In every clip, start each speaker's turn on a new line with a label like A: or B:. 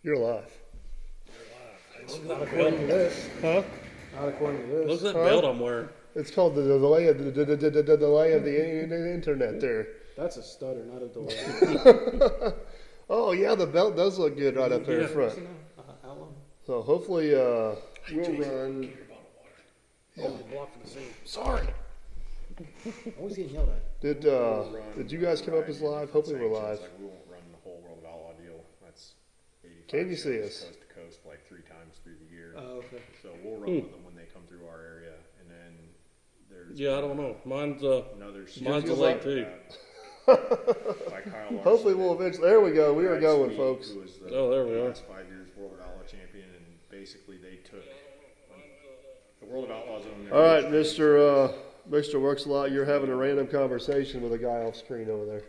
A: You're alive.
B: Not according to this.
A: Huh?
B: Not according to this.
C: Look at that belt I'm wearing.
A: It's called the delay of the delay of the internet there.
B: That's a stutter, not a delay.
A: Oh yeah, the belt does look good right up there in front. So hopefully we'll run.
B: Oh, blocking the scene.
A: Sorry.
B: Always getting yelled at.
A: Did you guys come up as live? Hopefully we're live.
D: Like we won't run the whole World of Outlaw deal. That's 85
A: Can you see
D: shows
A: us?
D: coast to coast like 3 times through the year.
B: Oh, okay.
D: So we'll run with them when they come through our area, and then there's
C: Yeah, I don't know. Mine's
D: another
C: mine's a late too.
D: by Kyle Larson.
A: Hopefully we'll eventually. There we go. We are going, folks.
D: Who was the
C: There we are.
D: last 5 years World of Outlaw champion, and basically they took the World of Outlaws on their.
A: All right, Mr. Works a lot. You're having a random conversation with a guy off screen over there.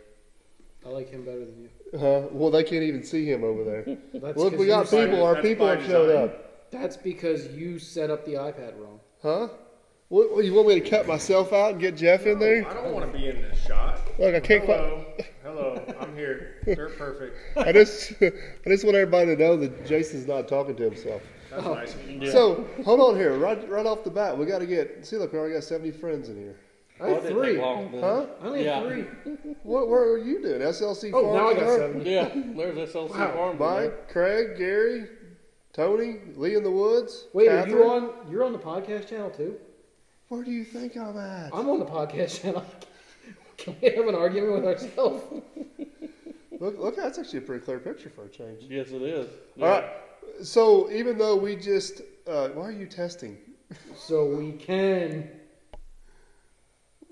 B: I like him better than you.
A: Huh? Well, they can't even see him over there.
B: That's
A: Look,
B: 'cause
A: we got
B: you
A: people. Our
D: that's
A: people
D: by
A: have showed
D: design.
A: up.
B: That's because you set up the iPad wrong.
A: Huh? What, you want me to cut myself out and get Jeff in there?
D: I don't want to be in this shot.
A: Look, I can't quite.
D: Hello, I'm here. Dirt perfect.
A: I just want everybody to know that Jason's not talking to himself.
D: That's nice.
C: Yeah.
A: So hold on here, right off the bat, we got to get. See, look, we already got 70 friends in here.
B: I have
C: It didn't
B: 3.
C: take long, did it?
A: Huh?
B: I only have
C: Yeah.
B: 3.
A: What are you doing? SLC
B: Oh,
A: Farms
B: now I got
A: Garden?
B: 7.
C: Yeah, there's SLC
B: Wow.
C: Farm.
A: Mike, Craig, Gary, Tony, Lee in the Woods.
B: Wait,
A: Catherine.
B: are you on? You're on the podcast channel too?
A: Where do you think I'm at?
B: I'm on the podcast channel. Can we have an argument with ourselves?
A: Look, that's actually a pretty clear picture for a change.
C: Yes, it is.
A: All right. So even though we just, why are you testing?
B: So we can.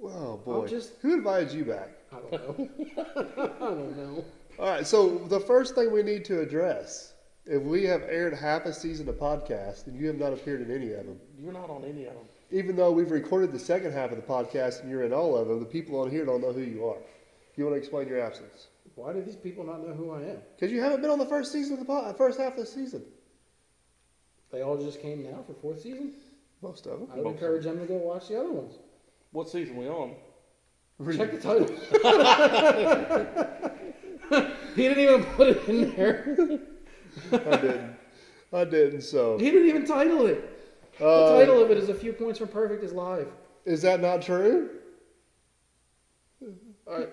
A: Oh boy.
B: just-
A: Who invited you back?
B: I don't know. I don't know.
A: All right. So the first thing we need to address, if we have aired half a season of podcast and you have not appeared in any of them,
C: You're not on any of them.
A: even though we've recorded the second half of the podcast and you're in all of them, the people on here don't know who you are. You want to explain your absence?
B: Why do these people not know who I am?
A: Because you haven't been on the first season of the first half of the season.
B: They all just came now for 4th season?
A: Most of them.
B: I would encourage them to go watch the other ones.
C: What season we on?
B: Check the title. He didn't even put it in there.
A: I didn't. So
B: He didn't even title it. The title of it is A Few Points from Perfect is Live.
A: is that not true?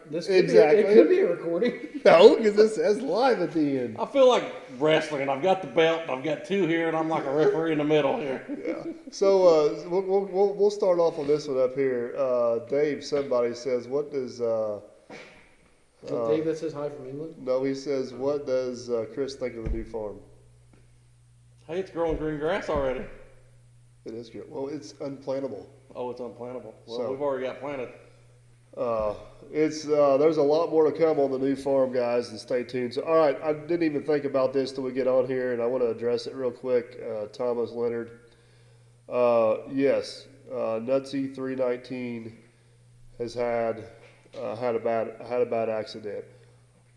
B: This could
A: Exactly.
B: Be, it could be a recording.
A: No, because it says live at the end.
C: I feel like wrestling, and I've got the belt, and I've got 2 here, and I'm like a referee in the middle here.
A: So we'll start off on this one up here. Dave, somebody says, what does?
B: Is it Dave that says hi from England?
A: No, he says, what does Chris think of the new farm?
C: Hey, it's growing green grass already.
A: It is good. Well, it's unplantable.
C: Oh, it's unplantable. Well,
A: So-
C: we've already got planted.
A: There's a lot more to come on the new farm, guys, and stay tuned. So, all right, I didn't even think about this till we get on here, and I want to address it real quick. Thomas Leonard, yes, Nutsy 319 has had a bad accident.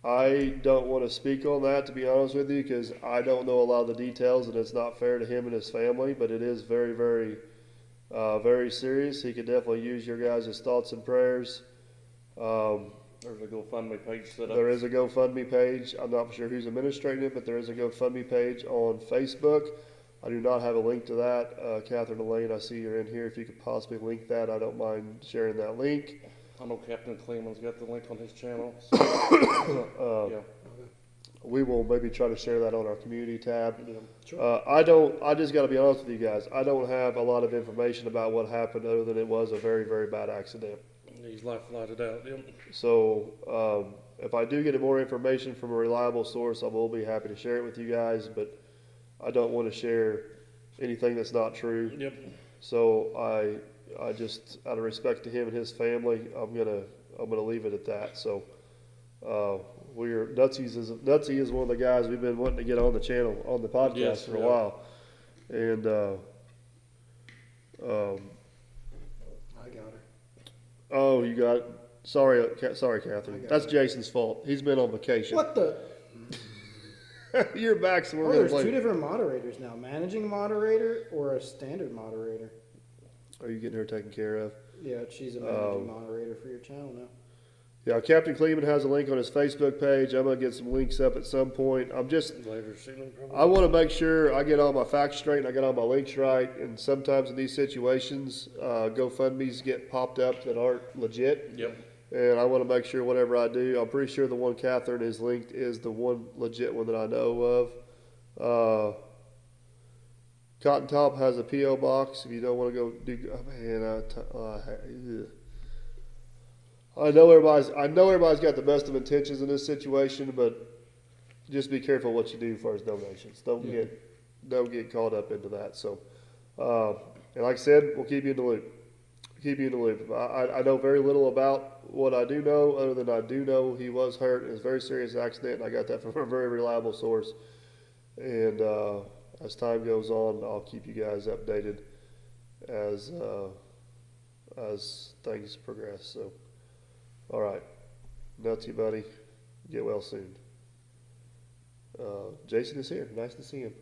A: I don't want to speak on that, to be honest with you, because I don't know a lot of the details, and it's not fair to him and his family. But it is very, very, very serious. He could definitely use your guys' thoughts and prayers.
C: There's a GoFundMe page set up.
A: There is a GoFundMe page. I'm not sure who's administrating it, but there is a GoFundMe page on Facebook. I do not have a link to that. Catherine Elaine, I see you're in here. If you could possibly link that, I don't mind sharing that link.
C: I know Captain Cleveland's got the link on his channel. So, yeah.
A: We will maybe try to share that on our community tab.
C: Yeah.
B: Sure.
A: I just got to be honest with you guys. I don't have a lot of information about what happened other than it was a very, very bad accident.
C: He's life flighted out. Yeah.
A: So if I do get more information from a reliable source, I will be happy to share it with you guys, but I don't want to share anything that's not true.
C: Yep.
A: So I just, out of respect to him and his family, I'm gonna leave it at that. So Nutsy is one of the guys we've been wanting to get on the channel, on the podcast
C: Yes,
A: for a
C: yeah.
A: while. And
B: I got her.
A: oh, you got sorry, Catherine. That's Jason's fault. He's been on vacation.
B: What the?
A: You're back, so we're
B: Oh,
A: gonna
B: there's
A: play.
B: 2 different moderators now. Managing moderator or a standard moderator.
A: Are you getting her taken care of?
B: Yeah, she's a managing moderator for your channel now.
A: Yeah, Captain Cleveland has a link on his Facebook page. I'm gonna get some links up at some point. I want to make sure I get all my facts straight and I get all my links right. And sometimes in these situations, GoFundMe's get popped up that aren't legit.
C: Yep.
A: And I want to make sure whatever I do, I'm pretty sure the one Catherine is linked is the one legit one that I know of. Cotton Top has a P.O. box if you don't want to go do. Oh, man, I know everybody's got the best of intentions in this situation, but just be careful what you do for as donations. Don't get caught up into that. So, and like I said, we'll keep you in the loop. I know very little about what I do know, other than I do know he was hurt. It was a very serious accident, and I got that from a very reliable source. And as time goes on, I'll keep you guys updated as things progress. So. All right. Nuts, you buddy. Get well soon. Jason is here. Nice to see him.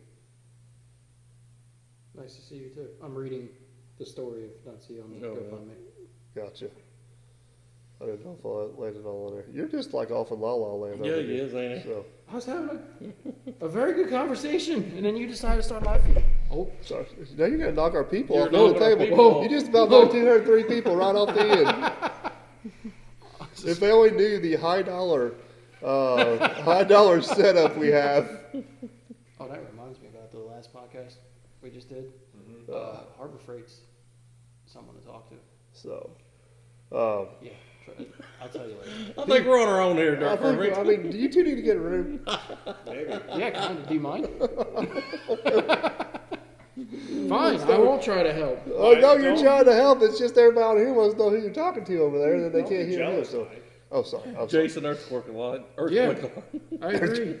B: Nice to see you too. I'm reading the story of Nutsy on the GoFundMe.
A: Gotcha. I didn't know if I laid it all on there. You're just like off in La La Land.
C: Yeah,
A: over
C: he
A: here.
C: is, ain't he?
A: So,
B: I was having a very good conversation, and then you decided to start laughing. Oh,
A: sorry. Now you're going to knock our people
C: You're
A: off the
C: knocking our
A: table.
C: people off.
A: You just about knocked 203 people right off the end. If they only knew the high dollar setup we have.
B: Oh, that reminds me about the last podcast we just did.
D: Mm-hmm.
B: Harbor Freight's someone to talk to.
A: So,
B: Yeah, I'll tell you later.
C: I think we're on our own here,
A: I
C: Dirk.
A: mean, do you two need to get a room?
D: Maybe.
B: Yeah, kind of. Do you mind? Fine, I won't try to help.
A: Oh, no, you're trying to help. It's just everybody here wants to know who you're talking to over there, and then they
D: Don't
A: can't
D: be
A: hear you.
D: jealous,
A: So,
D: Mike.
A: oh, sorry. I'm sorry.
C: Jason, Earthquake line.
B: Yeah, I agree.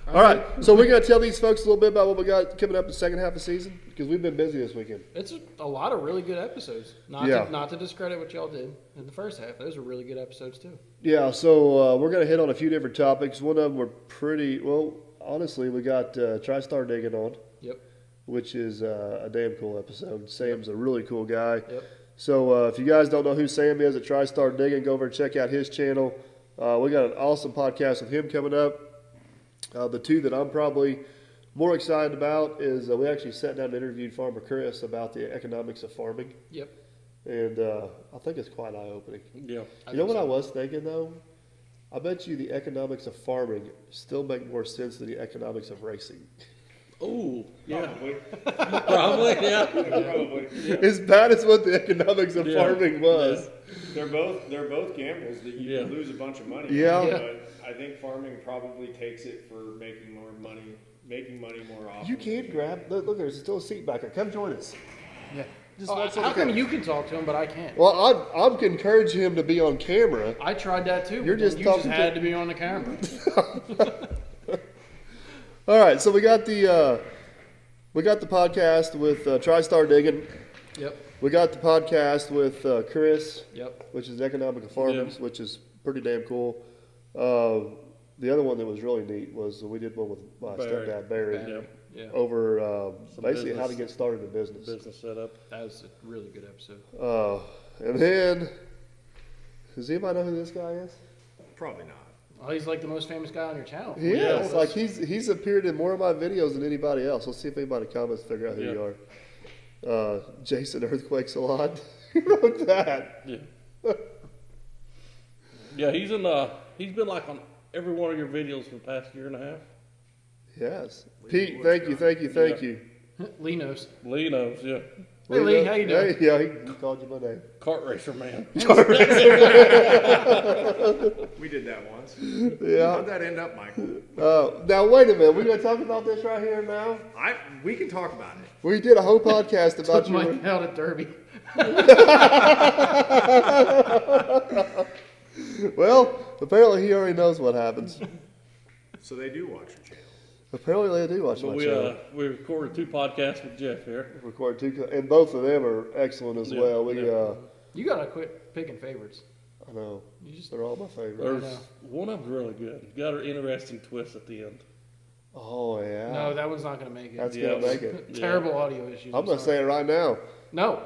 A: All right, so we're going to tell these folks a little bit about what we got coming up in the second half of the season, because we've been busy this weekend.
B: It's a lot of really good episodes. Not to discredit what y'all did in the first half. Those were really good episodes too.
A: Yeah, so we're going to hit on a few different topics. One of them were pretty, well, honestly, we got TriStar Digging on,
B: Yep.
A: which is a damn cool episode. Sam's a really cool guy.
B: Yep.
A: So if you guys don't know who Sam is at TriStar Digging, go over and check out his channel. We got an awesome podcast with him coming up. The two that I'm probably more excited about is we actually sat down and interviewed Farmer Chris about the economics of farming.
B: Yep.
A: And I think it's quite eye-opening.
C: Yeah.
A: You know what I was thinking, though? I bet you the economics of farming still make more sense than the economics of racing.
C: Oh, yeah.
D: Probably.
C: Probably, yeah.
D: Probably.
A: As bad as what the economics of
C: Yeah.
A: farming was.
D: They're both gambles that you can lose a bunch of money.
A: Yeah.
D: But I think farming probably takes it for making money more often.
A: You can't grab. Look, there's still a seat back there. Come join us.
B: Yeah.
A: Just
B: Oh,
A: watch
B: how come you can talk to him but I can't?
A: Well, I'm encouraging him to be on camera.
B: I tried that too.
A: You're
B: but
A: just
B: you
A: talking
B: just
A: to-
B: had to be on the camera.
A: All right, so we got the podcast with TriStar Digging.
B: Yep.
A: We got the podcast with Chris,
B: Yep.
A: which is Economic of Farmers, which is pretty damn cool. The other one that was really neat was we did one with my
C: Barry.
A: stepdad Barry
C: Yeah.
B: Yeah.
A: over
C: Some
A: basically how to
C: business.
A: get started in business.
C: Business setup.
B: That was a really good episode.
A: And then, does anybody know who this guy is?
D: Probably not.
B: Oh, he's like the most famous guy on your channel.
A: He
C: Yeah.
A: is. Like he's appeared in more of my videos than anybody else. Let's see if anybody comments figure out who
C: Yeah.
A: you are. Jason Earthquakes a lot. Who wrote that?
C: Yeah. Yeah, he's been like on every one of your videos for the past year and a half.
A: Yes. Pete, thank you.
B: Lee knows.
C: Lee knows, yeah.
B: Hey Lee, how you doing?
A: Yeah, he called you my name.
C: Kart racer man.
D: We did that once.
A: Yeah.
D: How'd that end up, Michael?
A: Now wait a minute. We're gonna talk about this right here now.
D: We can talk about it.
A: We did a whole podcast about
B: Took
A: you.
B: Mike out at Derby.
A: Well, apparently he already knows what happens.
D: So they do watch your channel.
A: Apparently they do watch
C: But
A: my channel.
C: we recorded 2 podcasts with Jeff here.
A: Record two, and both of them are excellent as
C: Yeah,
A: well.
B: You gotta quit picking favorites.
A: I know
B: You just
A: they're all my favorite.
C: There's
B: know.
C: one of them's really good. Got an interesting twist at the end.
A: Oh yeah,
B: no, that one's not gonna make it.
A: that's
C: Yeah.
A: gonna make it.
B: Terrible audio issues.
A: I'm gonna say it right now.
B: No.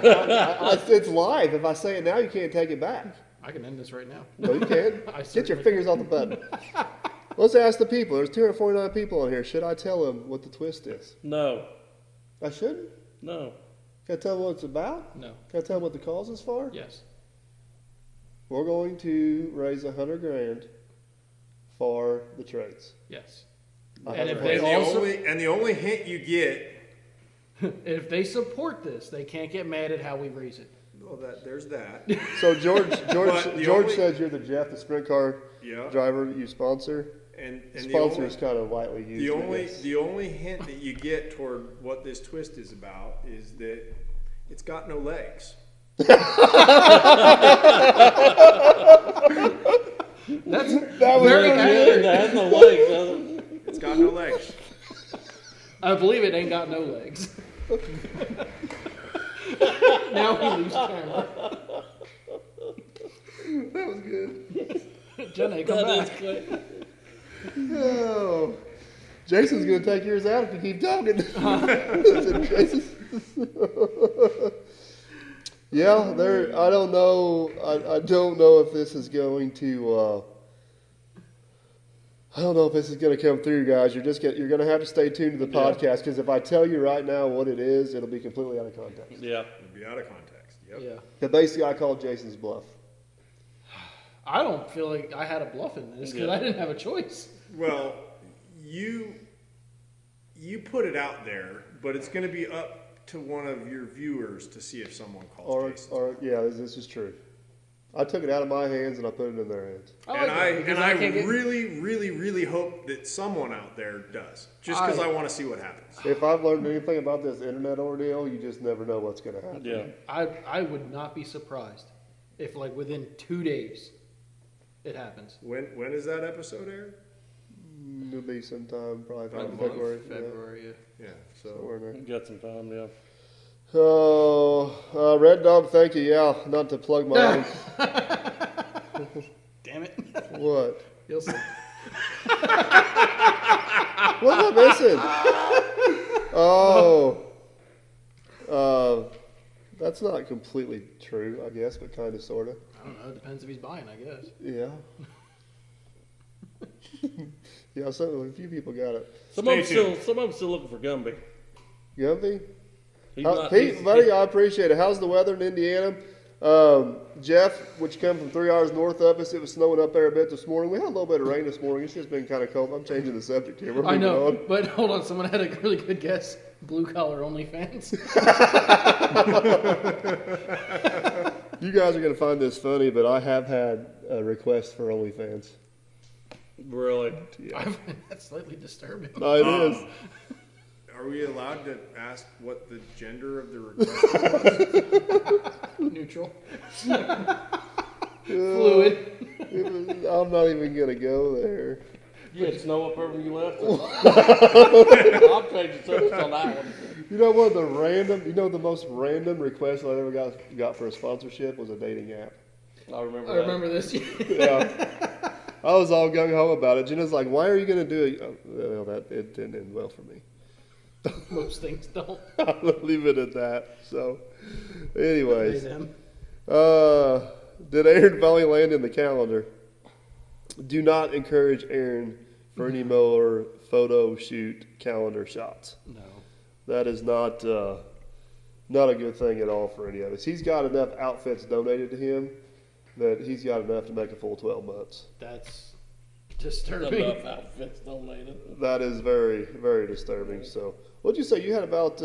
A: It's live. If I say it now, you can't take it back.
B: I can end this right now.
A: No, you can't.
B: I
A: Get your
B: certainly
A: fingers off the button. Let's ask the people. There's 249 people on here. Should I tell them what the twist is?
C: No.
A: I shouldn't?
C: No.
A: Can I tell them what it's about?
B: No.
A: Can I tell them what the cause is for?
B: Yes.
A: We're going to raise $100,000 for the trades.
B: Yes.
A: And
B: if they
D: The only hint you get.
B: if they support this, they can't get mad at how we raise it.
D: Well, there's that.
A: So George
D: only-
A: says you're the Jeff, the sprint car
D: Yeah.
A: driver that you sponsor.
D: And
A: Sponsor is kind of lightly used.
D: the only hint that you get toward what this twist is about is that it's got no legs.
B: That's
A: That was
B: very
A: legit.
B: accurate.
C: That has no legs, does it?
D: It's got no legs.
B: I believe it ain't got no legs. Now we lose camera.
A: That was good.
B: Jenna, come
C: That is
B: back.
C: quick.
A: Oh. Jason's going to take yours out if you keep talking. Jason. Yeah, there. I don't know. I don't know if this is going to. I don't know if this is going to come through, guys. You're going to have to stay tuned to the podcast because if I tell you right now what it is, it'll be completely out of context.
C: Yeah.
D: It'd be out of context. Yep.
B: Yeah.
A: But basically, I called Jason's bluff.
B: I don't feel like I had a bluff in this because
C: Yeah.
B: I didn't have a choice.
D: Well, you put it out there, but it's going to be up to one of your viewers to see if someone calls Jason.
A: Yeah, this is true. I took it out of my hands and I put it in their hands.
D: I really hope that someone out there does, just because I want to see what happens.
A: If I've learned anything about this internet ordeal, you just never know what's going to happen.
C: Yeah.
B: I would not be surprised if like within 2 days it happens.
D: When is that episode aired?
A: It'll be sometime probably
C: About a month.
A: February.
B: February, yeah.
D: Yeah. So
A: Somewhere in there.
C: You got some time, yeah.
A: Oh, Red Dog, thank you. Yeah, not to plug my own.
B: Damn it.
A: What?
B: You'll see.
A: What am I missing? That's not completely true, I guess, but kind of, sort of.
B: I don't know. It depends if he's buying, I guess.
A: Yeah. Yeah, a few people got it.
C: Some of them still looking for Gumby.
A: Gumby?
C: He's not,
A: Pete,
C: he's-
A: buddy, I appreciate it. How's the weather in Indiana? Jeff, which come from 3 hours north of us, it was snowing up there a bit this morning. We had a little bit of rain this morning. It's just been kind of cold. I'm changing the subject here. We're
B: I
A: moving
B: know,
A: on.
B: but hold on. Someone had a really good guess. Blue collar OnlyFans.
A: You guys are going to find this funny, but I have had a request for OnlyFans.
C: Really?
A: Yeah.
B: I find that slightly disturbing.
A: No, it is.
D: are we allowed to ask what the gender of the request was?
B: Neutral. Fluid.
A: I'm not even going to go there.
C: You had snow up over you left? I'll change the subject on that one.
A: You know the most random request I ever got for a sponsorship was a dating app.
C: I remember
B: I
C: that.
B: remember this.
A: Yeah. I was all gung-ho about it. Jenna's like, why are you going to do it? Oh, well, it didn't end well for me.
B: Most things don't.
A: I'll leave it at that. So, anyways.
B: They, them.
A: Did Aaron finally land in the calendar? Do not encourage Aaron for any more photo shoot calendar shots.
B: No.
A: That is not a good thing at all for any of us. He's got enough outfits donated to him that he's got enough to make a full 12 months.
B: That's disturbing.
C: Enough outfits donated.
A: That is very, very disturbing. So, what'd you say? You had about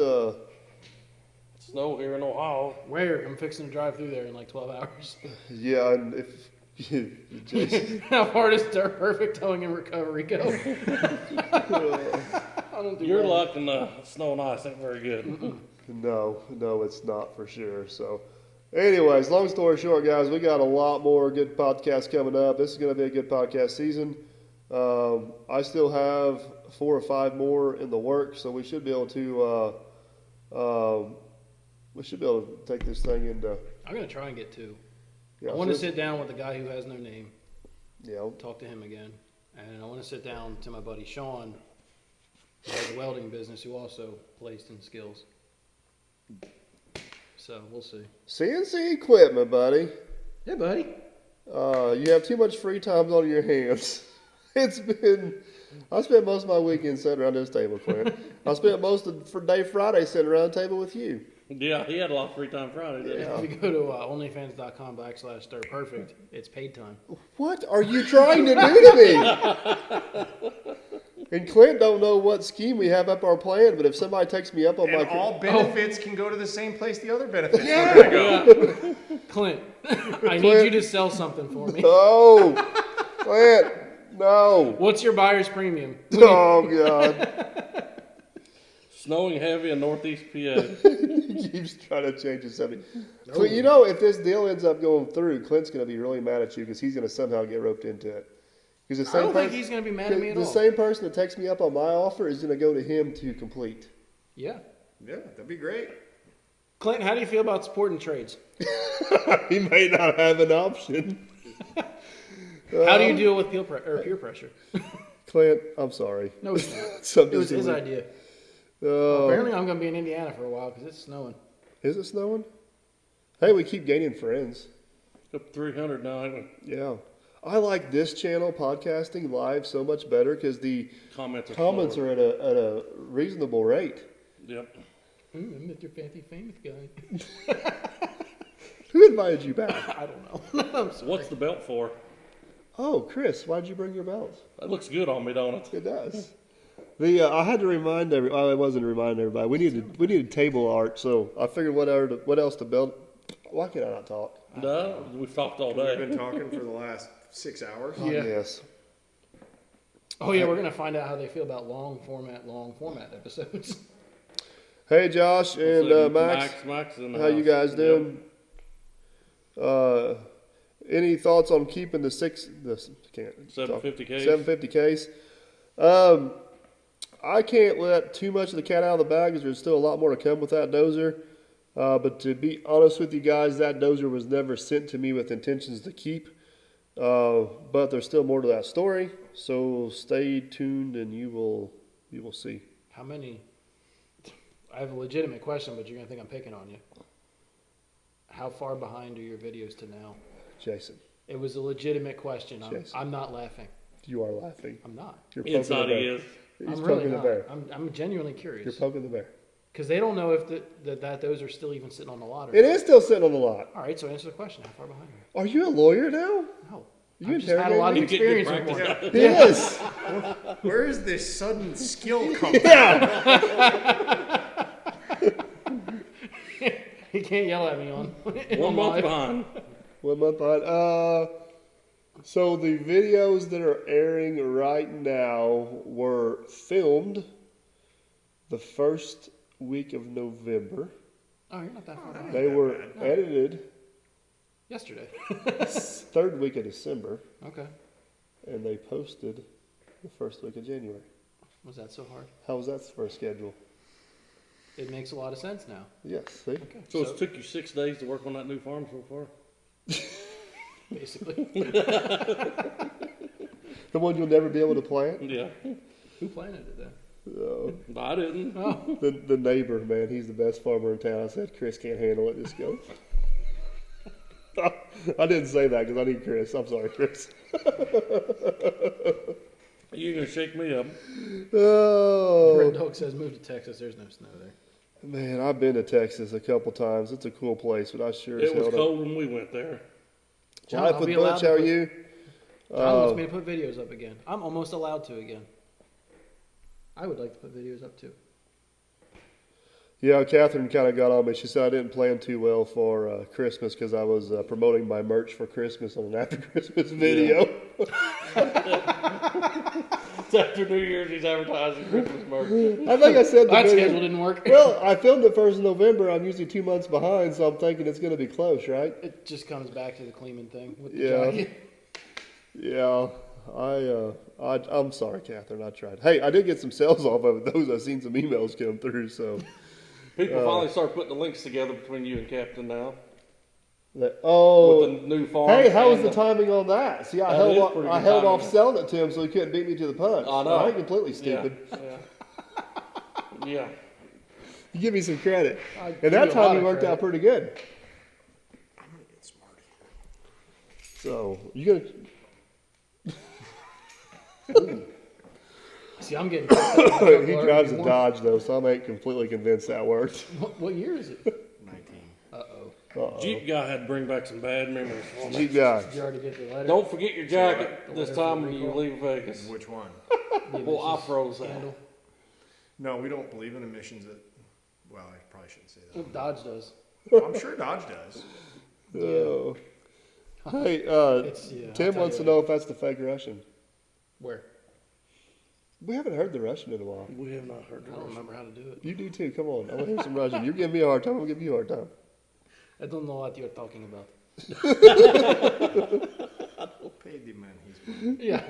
C: Snow here in Ohio.
B: Where? I'm fixing to drive through there in like 12 hours.
A: yeah, and if Jason,
B: How far does Dirt Perfect Towing and Recovery go? I don't do
C: Your
B: well.
C: luck in the snow and ice ain't very good.
A: no, it's not for sure. So, anyways, long story short, guys, we got a lot more good podcasts coming up. This is going to be a good podcast season. I still have 4 or 5 more in the works, so we should be able to take this thing into.
B: I'm going to try and get 2.
A: Yeah,
B: I want to
A: so-
B: sit down with the guy who has no name,
A: Yeah,
B: talk to him again. And I want to sit down to my buddy Sean, who has a welding business, who also plays in skills. So we'll see.
A: CNC equipment, buddy.
B: Yeah, buddy.
A: You have too much free time on your hands. I spent most of my weekend sitting around this table, Clint. I spent most of day Friday sitting around the table with you.
C: Yeah, he had a lot of free time Friday, didn't
A: Yeah.
B: If you go to onlyfans.com/stirperfect, it's paid time.
A: What are you trying to do to me? And Clint don't know what scheme we have up our plan, but if somebody takes me up on
D: And
A: my...
D: all benefits can go to the same place the other benefits
A: Yeah.
D: are going to go.
B: Clint, I need you to sell something for me.
A: No! Clint, no.
B: What's your buyer's premium?
A: Oh, God.
C: Snowing heavy in northeast PA.
A: He keeps trying to change the subject. Clint, you know, if this deal ends up going through, Clint's going to be really mad at you because he's going to somehow get roped into it. Because the
B: I
A: same
B: don't think
A: person,
B: he's going to be mad at me at
A: the
B: all.
A: same person that takes me up on my offer is going to go to him to complete.
B: Yeah.
D: Yeah, that'd be great.
B: Clint, how do you feel about supporting trades?
A: He may not have an option.
B: How do you deal with peer pressure?
A: Clint, I'm sorry.
B: No, it's not. It
A: Something's
B: was his
A: gonna-
B: idea.
A: Oh.
B: Apparently, I'm going to be in Indiana for a while because it's snowing.
A: Is it snowing? Hey, we keep gaining friends.
C: Up 300 now. Anyway.
A: Yeah. I like this channel, podcasting live, so much better because the
C: Comments
A: comments are at a reasonable rate.
C: Yep.
B: I'm Mr. Fancy Famous guy.
A: Who invited you back?
B: I don't know. I'm sorry.
C: What's the belt for?
A: Oh, Chris, why'd you bring your belt?
C: That looks good on me, don't it?
A: It does. I had to remind I wasn't reminding everybody. We needed table art, so I figured what else to build. Why can I not talk?
C: No, we've talked all
D: We've
C: day.
D: been talking for the last 6 hours.
B: Yeah.
A: Yes.
B: Oh, yeah, we're going to find out how they feel about long format episodes.
A: Hey, Josh and
C: So,
A: Max,
C: Max in the
A: how you
C: house.
A: guys doing? Any thoughts on keeping the
C: 750 case.
A: 750 case? I can't let too much of the cat out of the bag because there's still a lot more to come with that dozer. But to be honest with you guys, that dozer was never sent to me with intentions to keep. But there's still more to that story. So stay tuned and you will see.
B: How many? I have a legitimate question, but you're going to think I'm picking on you. How far behind are your videos to now?
A: Jason,
B: It was a legitimate question.
A: Jason.
B: I'm not laughing.
A: you are laughing.
B: I'm not.
A: You're poking
C: Inside
A: the
C: he
A: bear.
C: is.
A: He's
B: I'm
A: poking
B: really
A: the
B: not.
A: bear.
B: I'm genuinely
A: You're
B: curious.
A: poking the bear.
B: Because they don't know if those are still even sitting on the lot or
A: It
B: not.
A: is still sitting on the lot.
B: All right, so answer the question. How far behind are
A: Are you a lawyer now?
B: you? No.
A: You
B: I've just had a lot of
A: interrogating
C: me?
B: experience with
C: Get
B: one.
A: Yes.
D: Where is this sudden skill coming from?
A: Yeah.
B: He can't yell at me on
C: 1 month
B: live.
C: behind.
A: 1 month on. So the videos that are airing right now were filmed the first week of November.
B: Oh, you're not that far behind.
A: They were edited
B: Yesterday.
A: third week of December,
B: Okay.
A: and they posted the first week of January.
B: Was that so hard?
A: How was that for a schedule?
B: It makes a lot of sense now.
A: Yes, see?
B: Okay.
C: So it took you 6 days to work on that new farm so far?
B: Basically.
A: The one you'll never be able to plant?
C: Yeah.
B: Who planted it then?
C: I didn't.
B: Oh.
A: The neighbor, man, he's the best farmer in town. I said, Chris can't handle it. Just go. I didn't say that because I need Chris. I'm sorry, Chris.
C: You're going to shake me up.
A: Oh,
B: Red Dog says move to Texas. There's no snow there.
A: man, I've been to Texas a couple times. It's a cool place, but I sure as
C: It was
A: hell don't.
C: cold when we went there.
B: John,
A: Life
B: I'll
A: with
B: be allowed
A: Butch,
B: to
A: how are
B: put-
A: you?
B: John wants me to put videos up again. I'm almost allowed to again. I would like to put videos up too.
A: Yeah, Catherine kind of got on me. She said I didn't plan too well for Christmas because I was promoting my merch for Christmas on an after Christmas video.
C: It's after New Year's, he's advertising Christmas merch.
A: I think I said the
B: That
A: video-
B: schedule didn't work.
A: Well, I filmed it 1st of November. I'm usually 2 months behind, so I'm thinking it's going to be close, right?
B: It just comes back to the Kleeman thing with the
A: Yeah.
B: jacket.
A: Yeah, I'm sorry, Catherine. I tried. Hey, I did get some sales off of it. Those I've seen some emails come through. So,
C: People finally start putting the links together between you and Captain now. With
A: oh,
C: the new farm.
A: hey, how was
C: and
A: the timing on that? See, I
C: That
A: held
C: is
A: off,
C: pretty
A: I
C: good
A: held
C: timing.
A: off selling it to him so he couldn't beat me to the punch.
C: I know.
A: I ain't completely stupid.
C: Yeah.
A: You give me some credit.
B: I'll give
A: And that
B: you a
A: time
B: lot
A: you
B: of
A: worked out
B: credit.
A: pretty good.
D: I'm gonna get smart here.
A: So you
B: See, I'm getting.
A: gonna. He drives a Dodge though, so I ain't completely convinced that worked.
B: What year is it?
D: 19.
A: Uh-oh.
C: Jeep guy had to bring back some bad memories for me.
A: Jeep guy.
B: Did you already get the letter?
C: Don't forget your jacket
B: The
C: this
B: letter
C: time
B: for
C: when you
B: recall?
C: leave Vegas.
D: Which one?
B: The
C: Well, I
B: emissions
C: froze that.
B: scandal?
D: No, we don't believe in emissions. Well, I probably shouldn't say
B: Well, Dodge does.
D: that. I'm sure Dodge does.
A: Oh. Hey,
B: It's, yeah, I'll
A: Tim
B: tell
A: wants
B: you
A: to know if that's the fake Russian.
B: Where?
A: We haven't heard the Russian in a while.
C: We have not heard
B: I
C: the
B: don't
C: rest.
B: remember how to do it.
A: You do too. Come on. I want to hear some Russian. You're giving me a hard time. I'm going to give you a hard time.
B: I don't know what you're talking about.
D: Pay the man he's
B: Yeah.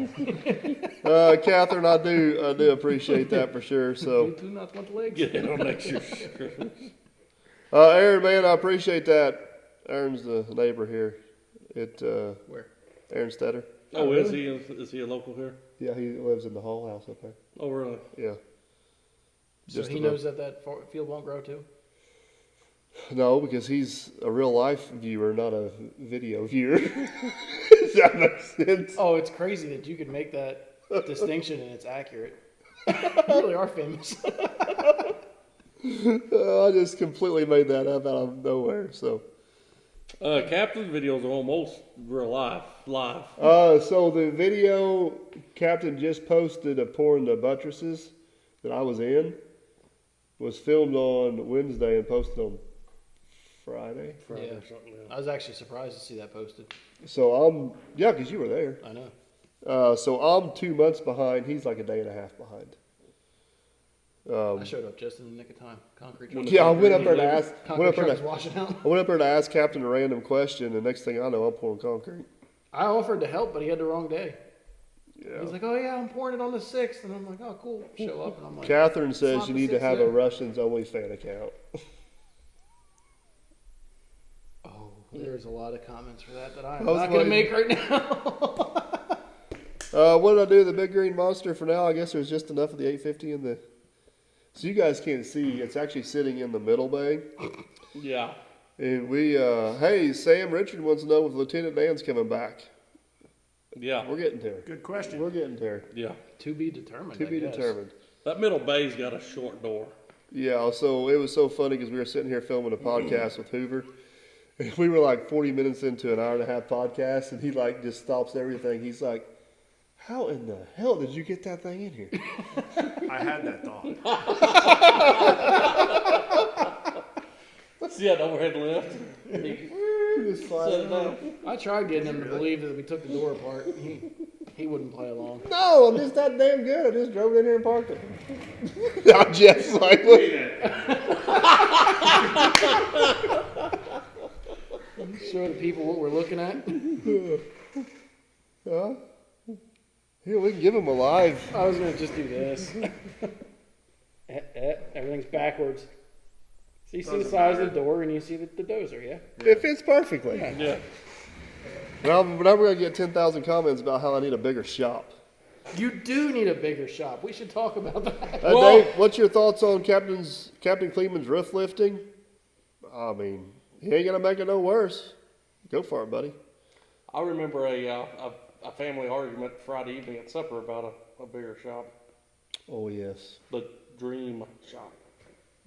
A: Catherine, I do appreciate that for sure.
B: You
A: So,
B: do not want legs.
C: Get it on next year's Christmas.
A: Aaron, man, I appreciate that. Aaron's the neighbor here.
B: Where?
A: Aaron Stetter.
C: Oh, is he? Is he a local here?
A: Yeah, he lives in the Hall House up there.
C: Oh, really?
A: Yeah.
B: So
A: Just
B: he
A: above-
B: knows that field won't grow too?
A: No, because he's a real life viewer, not a video viewer. Does that make sense?
B: Oh, it's crazy that you could make that distinction and it's accurate. You really are famous.
A: I just completely made that up out of nowhere. So,
C: Captain's videos are almost real live.
A: so the video Captain just posted of pouring the buttresses that I was in was filmed on Wednesday and posted on Friday.
C: Friday
B: Yeah.
C: or something. Yeah.
B: I was actually surprised to see that posted.
A: So yeah, because you were there.
B: I know.
A: So I'm 2 months behind. He's like a day and a half behind.
B: I showed up just in the nick of time. Concrete truck.
A: Yeah, I went up there to ask.
B: Concrete truck was washing out.
A: I went up there to ask Captain a random question, and next thing I know, I'm pouring concrete.
B: I offered to help, but he had the wrong day.
A: Yeah.
B: He's like, "Oh yeah, I'm pouring it on the 6th," and I'm like, "Oh cool." Show up, and I'm like,
A: Catherine
B: It's
A: says
B: not
A: you
B: the
A: need to
B: 6th
A: have a
B: yet.
A: Russians only fan account.
B: "Oh, there's a lot of comments for that I
A: I
B: am
A: was
B: not going to
A: waiting.
B: make right now."
A: What did I do with the big green monster for now? I guess there's just enough of the 850 in the. So you guys can't see. It's actually sitting in the middle bay.
C: Yeah.
A: And we, hey, Sam Richard wants to know if Lieutenant Dan's coming back.
C: Yeah.
A: We're getting there.
D: Good question.
A: We're getting there.
C: Yeah.
B: To be determined.
A: To
B: I
A: be
B: guess.
A: determined.
C: That middle bay's got a short door.
A: Yeah, so it was so funny because we were sitting here filming a podcast with Hoover. And we were like 40 minutes into an hour and a half podcast, and he like just stops everything. He's like, how in the hell did you get that thing in here?
D: I had that thought.
C: See that overhead lift?
A: Just slide
C: Set
A: it
C: it
A: down.
C: down.
B: I tried getting him to believe that we took the door apart. He wouldn't play along.
A: No, I'm just that damn good. I just drove it in here and parked it. Now Jeff's like, look.
B: Show the people what we're looking at.
A: Huh? Here, we can give him a live.
B: I was gonna just do this. Everything's backwards. So you see the
D: Doesn't
B: size
D: matter.
B: of the door and you see the dozer, yeah?
A: It fits perfectly.
C: Yeah.
A: Now we're going to get 10,000 comments about how I need a bigger shop.
B: You do need a bigger shop. We should talk about that.
C: Well-
A: Dave, what's your thoughts on Captain Kleeman's roof lifting? I mean, he ain't going to make it no worse. Go for it, buddy.
C: I remember a family argument Friday evening at supper about a bigger shop.
A: Oh, yes.
C: The dream shop.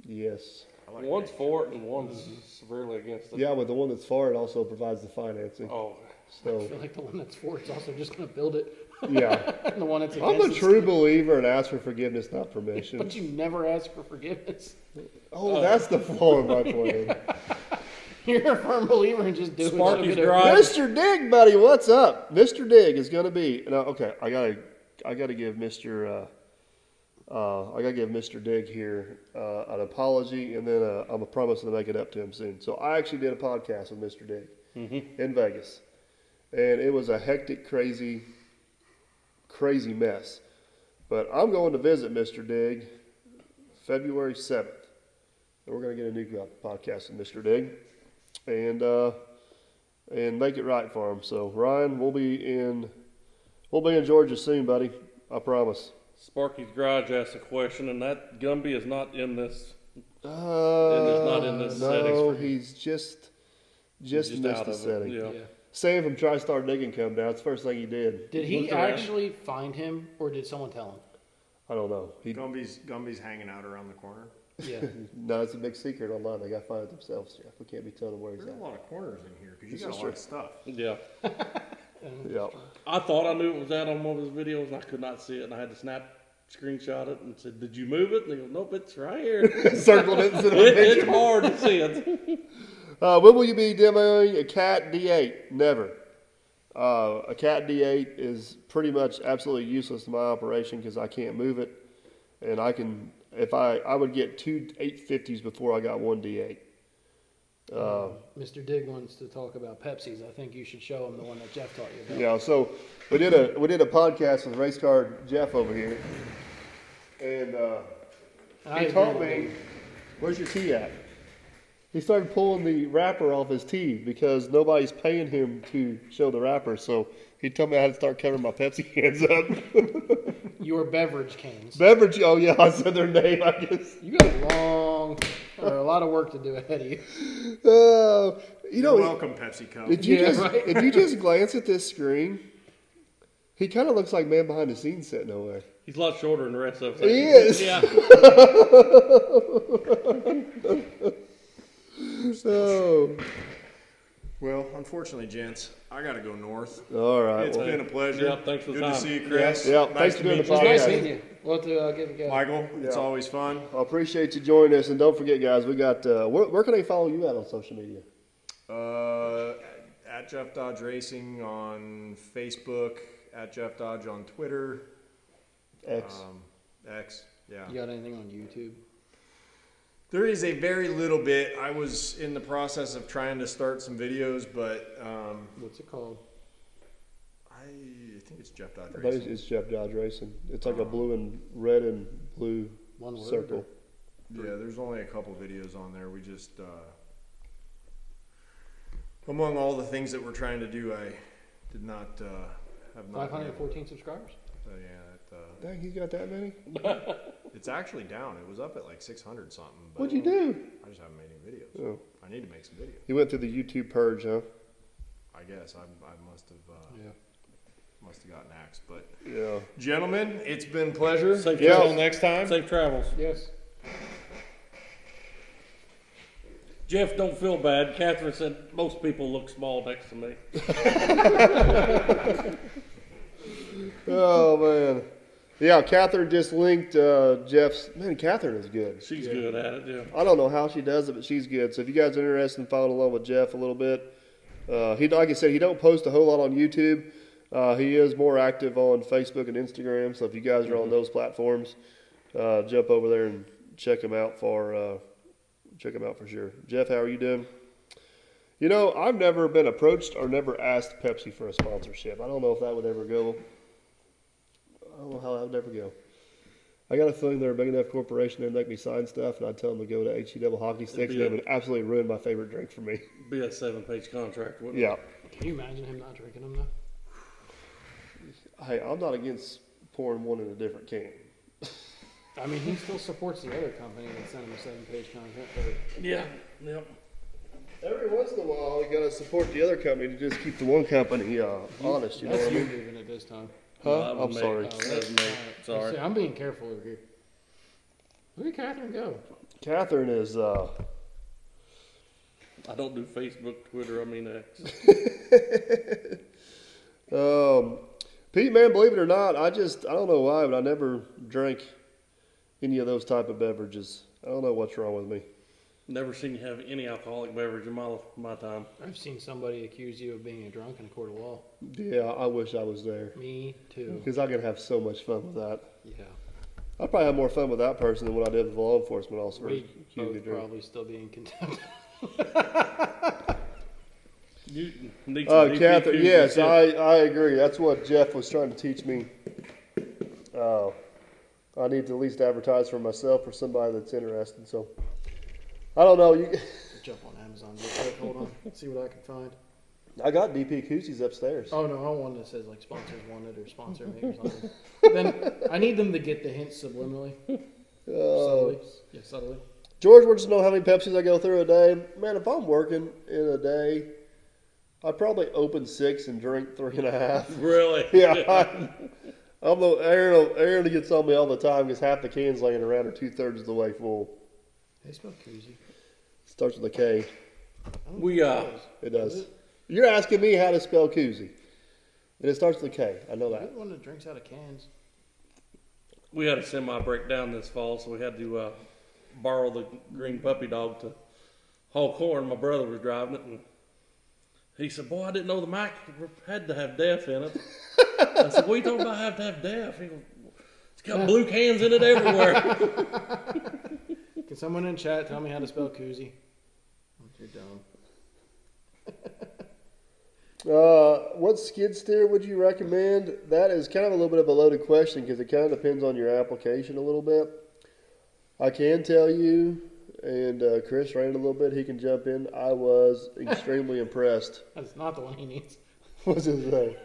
A: Yes.
C: One's for it and one's severely against it.
A: Yeah, but the one that's for it also provides the financing.
C: Oh,
B: I
A: So,
B: feel like the one that's for it's also just gonna build it.
A: yeah.
B: And the one that's
A: I'm
B: against
A: a
B: it's-
A: true believer and ask for forgiveness, not permission.
B: But you never ask for forgiveness.
A: Oh, that's the flaw in my plan.
B: You're a firm believer in just doing
C: Sparky's
B: it.
C: Garage.
A: Mr. Dig, buddy, what's up? Mr. Dig is going to be. No, okay, I gotta give Mr. Dig here an apology, and then I'm a promise to make it up to him soon. So I actually did a podcast with Mr. Dig in Vegas, and it was a hectic, crazy mess. But I'm going to visit Mr. Dig February 7th, and we're going to get a new podcast with Mr. Dig, and make it right for him. So Ryan, we'll be in Georgia soon, buddy. I promise.
C: Sparky's Garage asked a question, and that Gumby is not in this it's not in the settings
A: No,
C: for-
A: he's just
C: Just
A: missed
C: out
A: the
C: of it,
A: setting.
C: yeah.
B: Yeah.
A: Same from Try Start Digging come down. It's the first thing he did.
B: Did he
C: Looked around.
B: actually find him, or did someone tell him?
A: I don't know.
D: Gumby's hanging out around the corner.
B: Yeah.
A: No, it's a big secret online. They got to find it themselves, Jeff. We can't be telling them where he's
D: There's
A: at.
D: a lot of corners in here because
A: This
D: you got
A: is
D: a lot
A: true.
D: of stuff.
C: Yeah.
A: Yeah.
C: I thought I knew it was out on one of his videos, and I could not see it, and I had to screenshot it and said, "Did you move it?" And he goes, "Nope, it's right here."
A: Circled it instead of a
C: It's
A: picture.
C: hard to see it.
A: When will you be demoing a Cat D8? Never. A Cat D8 is pretty much absolutely useless in my operation because I can't move it, and I can. If I would get 2 850s before I got one D8.
B: Mr. Dig wants to talk about Pepsis. I think you should show him the one that Jeff taught you about.
A: Yeah, so we did a podcast with race car Jeff over here, and
B: I
A: he
B: agree
A: taught
B: with
A: me.
B: him.
A: Where's your tee at? He started pulling the wrapper off his tee because nobody's paying him to show the wrapper. So he told me I had to start covering my Pepsi cans up.
B: Your beverage cans.
A: Beverage. Oh yeah, I said their name. I guess.
B: You got a lot of work to do ahead of you.
A: You
D: You're
A: know,
D: welcome, Pepsi Co.
A: if you
B: Yeah,
A: just
B: right.
A: if you just glance at this screen, he kind of looks like man behind the scenes sitting over there.
C: He's a lot shorter than the rest of us.
A: He is.
C: Yeah.
A: Oh,
D: Well, unfortunately, gents, I got to go north.
A: all right.
D: It's
A: well,
D: been a pleasure.
C: Yeah, thanks for the
D: Good to
C: time.
D: see you, Chris.
A: Yeah,
D: Nice
A: thanks
D: to
A: for doing
D: meet
A: the
B: It was
D: you.
B: nice
A: podcast.
B: meeting you. We'll have to get together.
D: Michael, it's
A: Yeah.
D: always fun.
A: I appreciate you joining us, and don't forget, guys, we got. Where can they follow you at on social media?
D: At Jeff Dodge Racing on Facebook, at Jeff Dodge on Twitter,
A: X.
D: X. Yeah.
B: You got anything on YouTube?
D: There is a very little bit. I was in the process of trying to start some videos, but
B: What's it called?
D: I think it's Jeff Dodge
A: I think
D: Racing.
A: it's Jeff Dodge Racing. It's like a blue and red and blue
B: One word?
A: circle.
D: Yeah, there's only a couple videos on there. We just, among all the things that we're trying to do, I did not have not.
B: 514 subscribers?
D: So yeah,
A: Dang, he's got that many.
D: it's actually down. It was up at like 600 something. But
A: What'd you do?
D: I just haven't made any videos.
A: Oh,
D: I need to make some videos.
A: he went through the YouTube purge, huh?
D: I guess I must have
B: Yeah.
D: gotten axed. But
A: Yeah.
D: gentlemen, it's been a pleasure.
C: Safe
A: Yeah.
D: Until next time.
C: Safe travels.
B: Yes.
C: Jeff, don't feel bad. Catherine said most people look small next to me.
A: Oh man. Yeah, Catherine just linked Jeff's. Man, Catherine is good.
C: She's good at it, yeah.
A: I don't know how she does it, but she's good. So if you guys are interested in following along with Jeff a little bit, he like I said, he don't post a whole lot on YouTube. He is more active on Facebook and Instagram. So if you guys are on those platforms, jump over there and check him out for sure. Jeff, how are you doing? You know, I've never been approached or never asked Pepsi for a sponsorship. I don't know if that would ever go. I don't know how that would ever go. I got a feeling they're a big enough corporation they'd make me sign stuff, and I'd tell them to go to HE double hockey sticks, and
C: be
A: it would absolutely ruin my favorite drink for me.
C: Be a 7-page contract, wouldn't it?
A: Yeah.
B: Can you imagine him not drinking them though?
A: Hey, I'm not against pouring one in a different can.
B: I mean, he still supports the other company that sent him a 7-page contract.
C: Yeah, yep.
A: Every once in a while, you got to support the other company to just keep the one company honest. You know
B: That's
A: what I
B: you
A: mean?
B: moving it this time.
A: Huh?
C: No, that was
A: I'm
C: me.
A: sorry.
B: Oh,
C: That's
B: that's
C: me.
B: all right.
C: Sorry.
B: See, I'm being careful over here. Where did Catherine go?
A: Catherine is.
C: I don't do Facebook, Twitter, I mean X.
A: Pete, man, believe it or not, I don't know why, but I never drank any of those type of beverages. I don't know what's wrong with me.
C: Never seen you have any alcoholic beverage in my time.
B: I've seen somebody accuse you of being a drunk in a court of law.
A: Yeah, I wish I was there.
B: Me too.
A: Because I could have so much fun with that.
B: Yeah.
A: I probably have more fun with that person than what I did with the law enforcement officer.
B: We
A: accusing me
B: both
A: of drinking.
B: probably still be in contempt.
C: You need some
A: Catherine,
C: DPQs
A: yes,
C: and
A: I agree. That's what Jeff was trying to teach me. I need to at least advertise for myself or somebody that's interested. So, I don't know.
B: Jump on Amazon real quick. Hold on. See what I can find.
A: I got DP koozies upstairs.
B: Oh no, I want one that says like sponsors wanted or sponsor me or something. Then I need them to get the hint subliminally.
A: Oh.
B: Subtly. Yeah, subtly.
A: George wants to know how many Pepsis I go through a day. Man, if I'm working in a day, I probably open 6 and drink 3.5.
C: Really?
A: Yeah, I'm the Aaron gets on me all the time because half the cans laying around are 2/3 of the way full.
B: They smell koozie.
A: Starts with a K.
C: We
A: It does. You're asking me how to spell koozie, and it starts with a K. I know
B: You're
A: that.
B: the one that drinks out of cans.
C: we had a semi breakdown this fall, so we had to borrow the green puppy dog to haul corn. My brother was driving it, and he said, "Boy, I didn't know the Mac had to have deaf in it." I said, "What are you talking about? Have to have deaf?" He goes, "It's got blue cans in it everywhere."
B: Can someone in chat tell me how to spell koozie? You're dumb.
A: What skid steer would you recommend? That is kind of a little bit of a loaded question because it kind of depends on your application a little bit. I can tell you, and Chris ran a little bit. He can jump in. I was extremely impressed.
B: That's not the one he needs.
A: What's his name?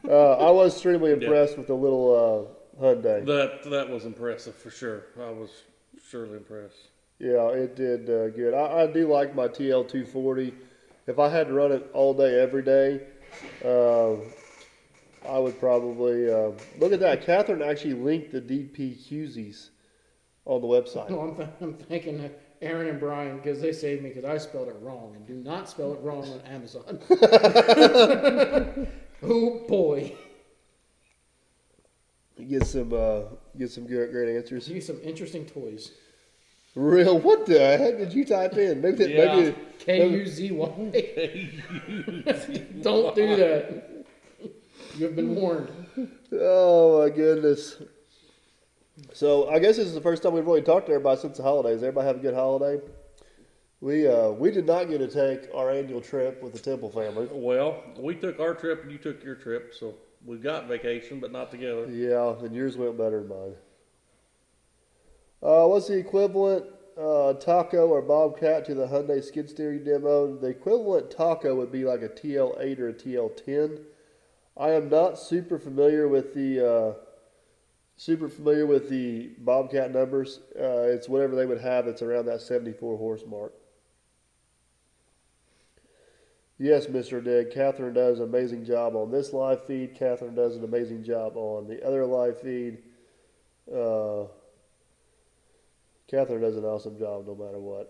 A: I was extremely impressed with the little Hyundai.
C: That was impressive for sure. I was surely impressed.
A: Yeah, it did good. I do like my TL240. If I had to run it all day, every day, I would probably look at that. Catherine actually linked the DPQZs on the website.
B: No, I'm thanking Aaron and Brian because they saved me because I spelled it wrong. And do not spell it wrong on Amazon. Oh boy.
A: Get some great answers.
B: See some interesting toys.
A: Real? What the heck did you type in? Maybe
B: Kuzy. Don't do that. You have been warned.
A: Oh my goodness. So I guess this is the first time we've really talked to everybody since the holidays. Everybody have a good holiday. We did not get to take our annual trip with the Temple family.
C: Well, we took our trip and you took your trip, so we got vacation, but not together.
A: Yeah, and yours went better than mine. What's the equivalent taco or bobcat to the Hyundai skid steer you demoed? The equivalent taco would be like a TL8 or a TL10. I am not super familiar with the bobcat numbers. It's whatever they would have that's around that 74 horse mark. Yes, Mr. Dig. Catherine does an amazing job on this live feed. Catherine does an amazing job on the other live feed. Catherine does an awesome job no matter what.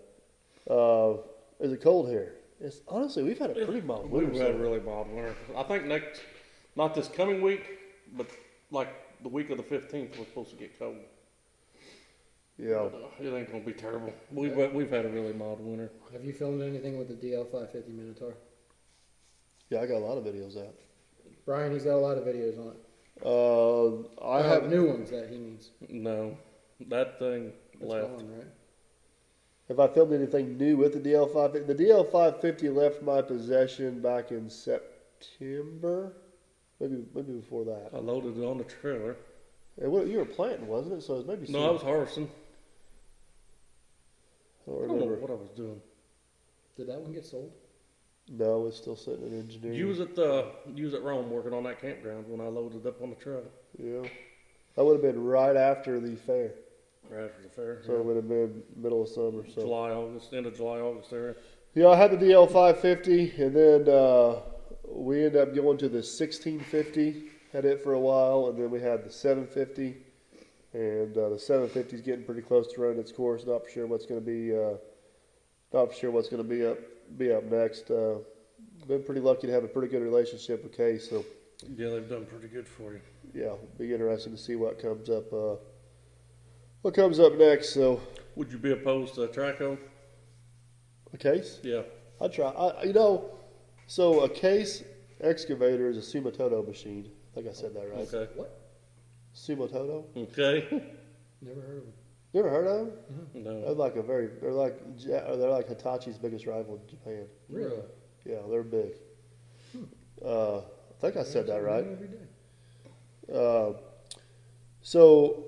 A: Is it cold here? It's honestly, we've had a pretty mild winter.
C: We've had a really mild winter. I think not this coming week, but like the week of the 15th, we're supposed to get cold.
A: Yeah.
C: But, it ain't gonna be terrible. We've had a really mild winter.
B: Have you filmed anything with the DL550 Minotaur?
A: Yeah, I got a lot of videos out.
B: Brian, he's got a lot of videos on it.
A: I have
B: new ones that he needs.
C: No, that thing
B: That's
C: left.
B: gone, right?
A: Have I filmed anything new with the DL550? The DL550 left my possession back in September, maybe before that.
C: I loaded it on the trailer.
A: You were planting, wasn't it? So it was maybe.
C: No, I was harvesting.
A: I don't
C: I don't know
A: remember.
C: what I was doing.
B: Did that one get sold?
A: No, it's still sitting in engineering.
C: You was at Rome working on that campground when I loaded up on the truck.
A: Yeah, that would have been right after the fair.
C: Right after the fair.
A: So it would have been middle of summer. So
C: End of July, August there.
A: yeah, I had the DL550, and then we ended up going to the 1650. Had it for a while, and then we had the 750, and the 750 is getting pretty close to running its course. Not sure what's going to be. Not sure what's going to be up next. Been pretty lucky to have a pretty good relationship with Case, so
C: Yeah, they've done pretty good for you.
A: yeah, it'll be interesting to see what comes up. What comes up next? So
C: Would you be opposed to a Traco?
A: a Case.
C: Yeah.
A: I try. So a Case excavator is a Sumitomo machine. I think I said that right.
C: Okay.
B: What?
A: Sumitomo.
C: Okay.
B: Never heard of them.
A: You ever heard of them?
C: No.
A: They're like Hitachi's biggest rival in Japan.
B: Really?
A: Yeah, they're big. I think I said that right.
B: Every day.
A: So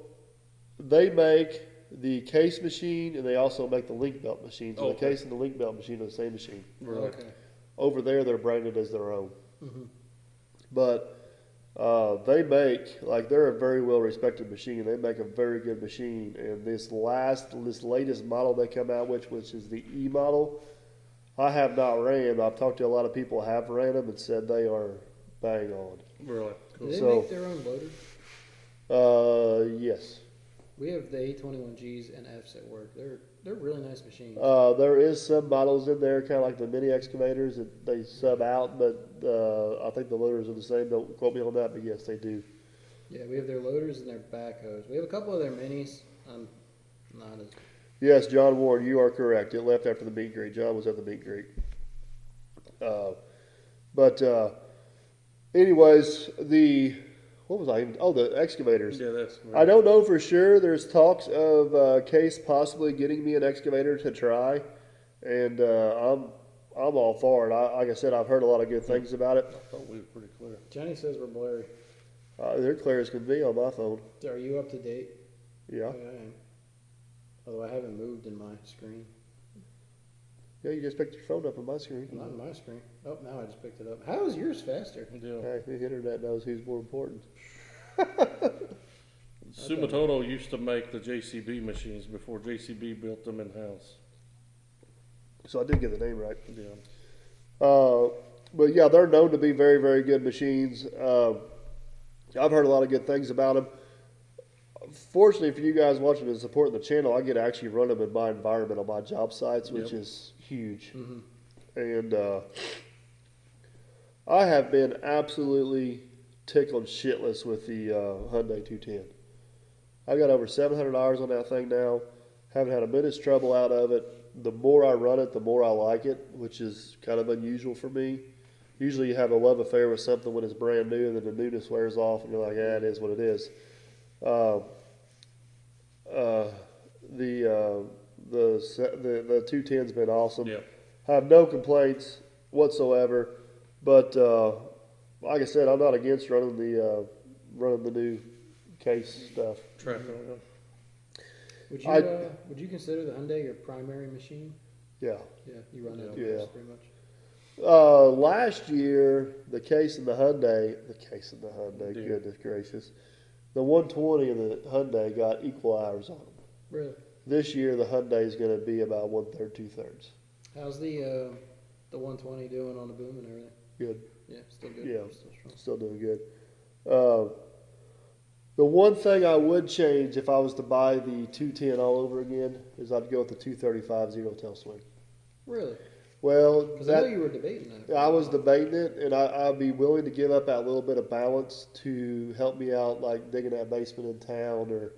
A: they make the Case machine, and they also make the link belt machine. So
C: Okay.
A: the Case and the link belt machine are the same machine.
C: Really?
B: Okay.
A: Over there, they're branded as their own.
B: Mm-hmm.
A: But They make, like, they're a very well respected machine. They make a very good machine. And this latest model they come out with, which is the E model, I have not ran. I've talked to a lot of people who have ran them and said they are bang on.
C: Really?
B: Do they
A: So-
B: make their own loaders?
A: Yes.
B: We have the A21Gs and Fs at work. They're really nice machines.
A: There is some models in there, kind of like the mini excavators that they sub out, but I think the loaders are the same. Don't quote me on that, but yes, they do.
B: Yeah, we have their loaders and their backhoes. We have a couple of their minis. Not as
A: Yes, John Warren, you are correct. It left after the meet and greet. John was at the meet and greet. Anyways, what was I even? Oh, the excavators.
C: Yeah, that's.
A: I don't know for sure. There's talks of Case possibly getting me an excavator to try, and I'm all for it. Like I said, I've heard a lot of good things about it.
C: I thought we were pretty clear.
B: Johnny says we're blurry.
A: They're clear as can be on my phone.
B: Are you up to date?
A: Yeah,
B: I am. Although I haven't moved in my screen.
A: yeah. You just picked your phone up on my screen.
B: Not in my screen. Oh, now I just picked it up. How is yours faster?
C: Yeah.
A: Hey, the internet knows who's more important.
C: Sumitomo used to make the JCB machines before JCB built them in house.
A: So I did get the name right.
C: Yeah.
A: But yeah, they're known to be very, very good machines. I've heard a lot of good things about them. Fortunately for you guys watching and supporting the channel, I get to actually run them in my environment on my job sites, which
C: Yep.
A: is huge.
B: Mm-hmm.
A: And I have been absolutely tickled shitless with the Hyundai 210. I got over 700 hours on that thing now. Haven't had a minute's trouble out of it. The more I run it, the more I like it, which is kind of unusual for me. Usually you have a love affair with something when it's brand new, and then the newness wears off, and you're like, yeah, it is what it is. The 210's been awesome.
C: Yeah.
A: I have no complaints whatsoever. But like I said, I'm not against running the new case stuff.
C: Traffic.
B: Would you consider the Hyundai your primary machine?
A: Yeah.
B: Yeah, you run it
A: Yeah.
B: pretty much.
A: Last year, the case in the Hyundai,
C: Yeah.
A: goodness gracious, the 120 and the Hyundai got equal hours on them.
B: Really?
A: This year, the Hyundai is going to be about 1/3, 2/3.
B: How's the 120 doing on the boom and everything?
A: Good.
B: Yeah, still good.
A: Yeah.
B: Still strong.
A: Still doing good. The one thing I would change if I was to buy the 210 all over again is I'd go with the 235 zero tail swing.
B: Really?
A: Well,
B: Because I know you were debating that.
A: I was debating it, and I'd be willing to give up that little bit of balance to help me out, like digging that basement in town, or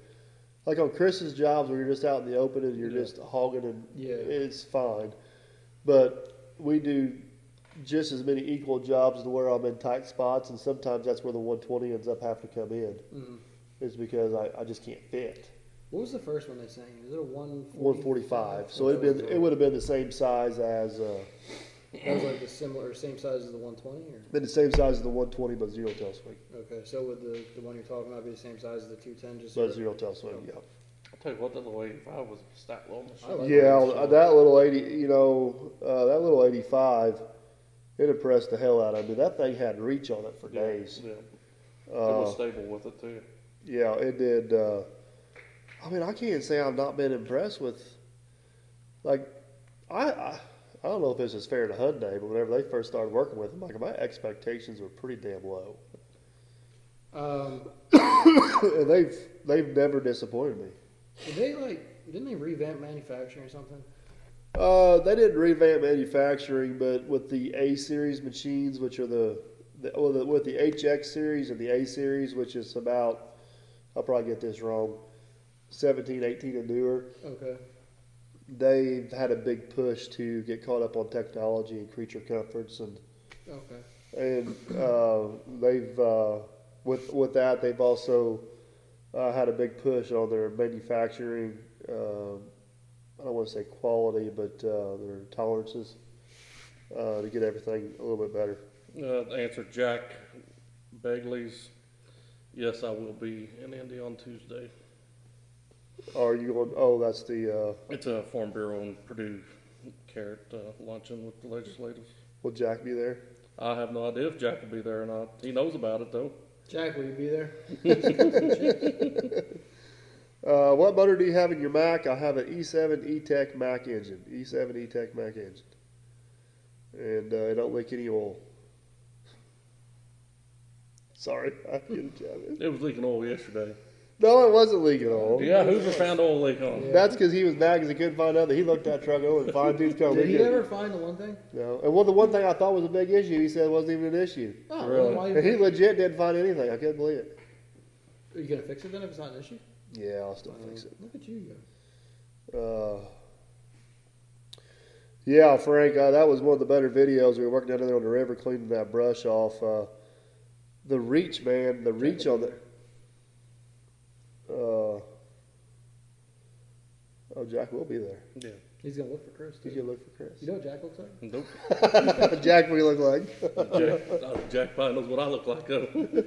A: like on Chris's jobs where you're just out in the open and you're
C: Yeah.
A: just hogging, and
B: Yeah.
A: it's fine. But we do just as many equal jobs to where I'm in tight spots, and sometimes that's where the 120 ends up having to come in,
B: Mhm.
A: is because I just can't fit.
B: What was the first one they sang? Is it a
A: 145. So it would have been the same size as
B: That was like the same size as the 120, or
A: been the same size as the 120, but zero tail swing.
B: okay. So would the one you're talking about be the same size as the 210? Just
A: But zero tail swing, yeah.
C: I'll tell you what, that little 85 was a stack low machine.
B: I like
A: Yeah,
B: that.
A: that little 80, that little 85, it impressed the hell out of me. That thing had reach on it for days.
C: Yeah. It was stable with it too.
A: Yeah, it did. I mean, I can't say I've not been impressed with, like, I don't know if this is fair to Hyundai, but whenever they first started working with them, like, my expectations were pretty damn low. And they've never disappointed me.
B: Didn't they revamp manufacturing or something?
A: They didn't revamp manufacturing, but with the A series machines, which are with the HX series and the A series, which is about, I'll probably get this wrong, 17, 18 and newer,
B: Okay.
A: they've had a big push to get caught up on technology and creature comforts, and
B: Okay.
A: they've with that they've also had a big push on their manufacturing. I don't want to say quality, but their tolerances to get everything a little bit better.
C: To answer Jack Begley's, yes, I will be in Indy on Tuesday.
A: Are you going? Oh, that's the.
C: It's a Farm Bureau and Purdue carrot luncheon with the legislators.
A: Will Jack be there?
C: I have no idea if Jack will be there or not. He knows about it though.
B: Jack, will you be there?
A: What motor do you have in your Mac? I have an E7 E-Tech Mac engine. E7 E-Tech Mac engine. And it don't leak any oil. Sorry, I get it, John.
C: It was leaking oil yesterday.
A: No, it wasn't leaking oil.
C: Yeah, Hoover found oil leak on it.
B: Yeah.
A: That's because he was mad because he couldn't find nothing. He looked that truck over and fine tooth comb.
B: Did he ever find the one thing?
A: No. And well, the one thing I thought was a big issue, he said wasn't even an issue.
B: Oh,
C: Really?
B: why
A: And he legit didn't find anything. I couldn't believe it.
B: Are you gonna fix it then if it's not an issue?
A: Yeah, I'll still fix it.
B: Look at you go.
A: Yeah, Frank, that was one of the better videos. We were working down there on the river cleaning that brush off. The reach, man, the reach on the. Oh, Jack will be there.
C: Yeah.
B: He's gonna look for Chris.
A: He's
B: Too.
A: gonna look for Chris.
B: You know what Jack looks like?
C: Nope.
A: Jack, what do you look like?
C: Jack probably knows what I look like.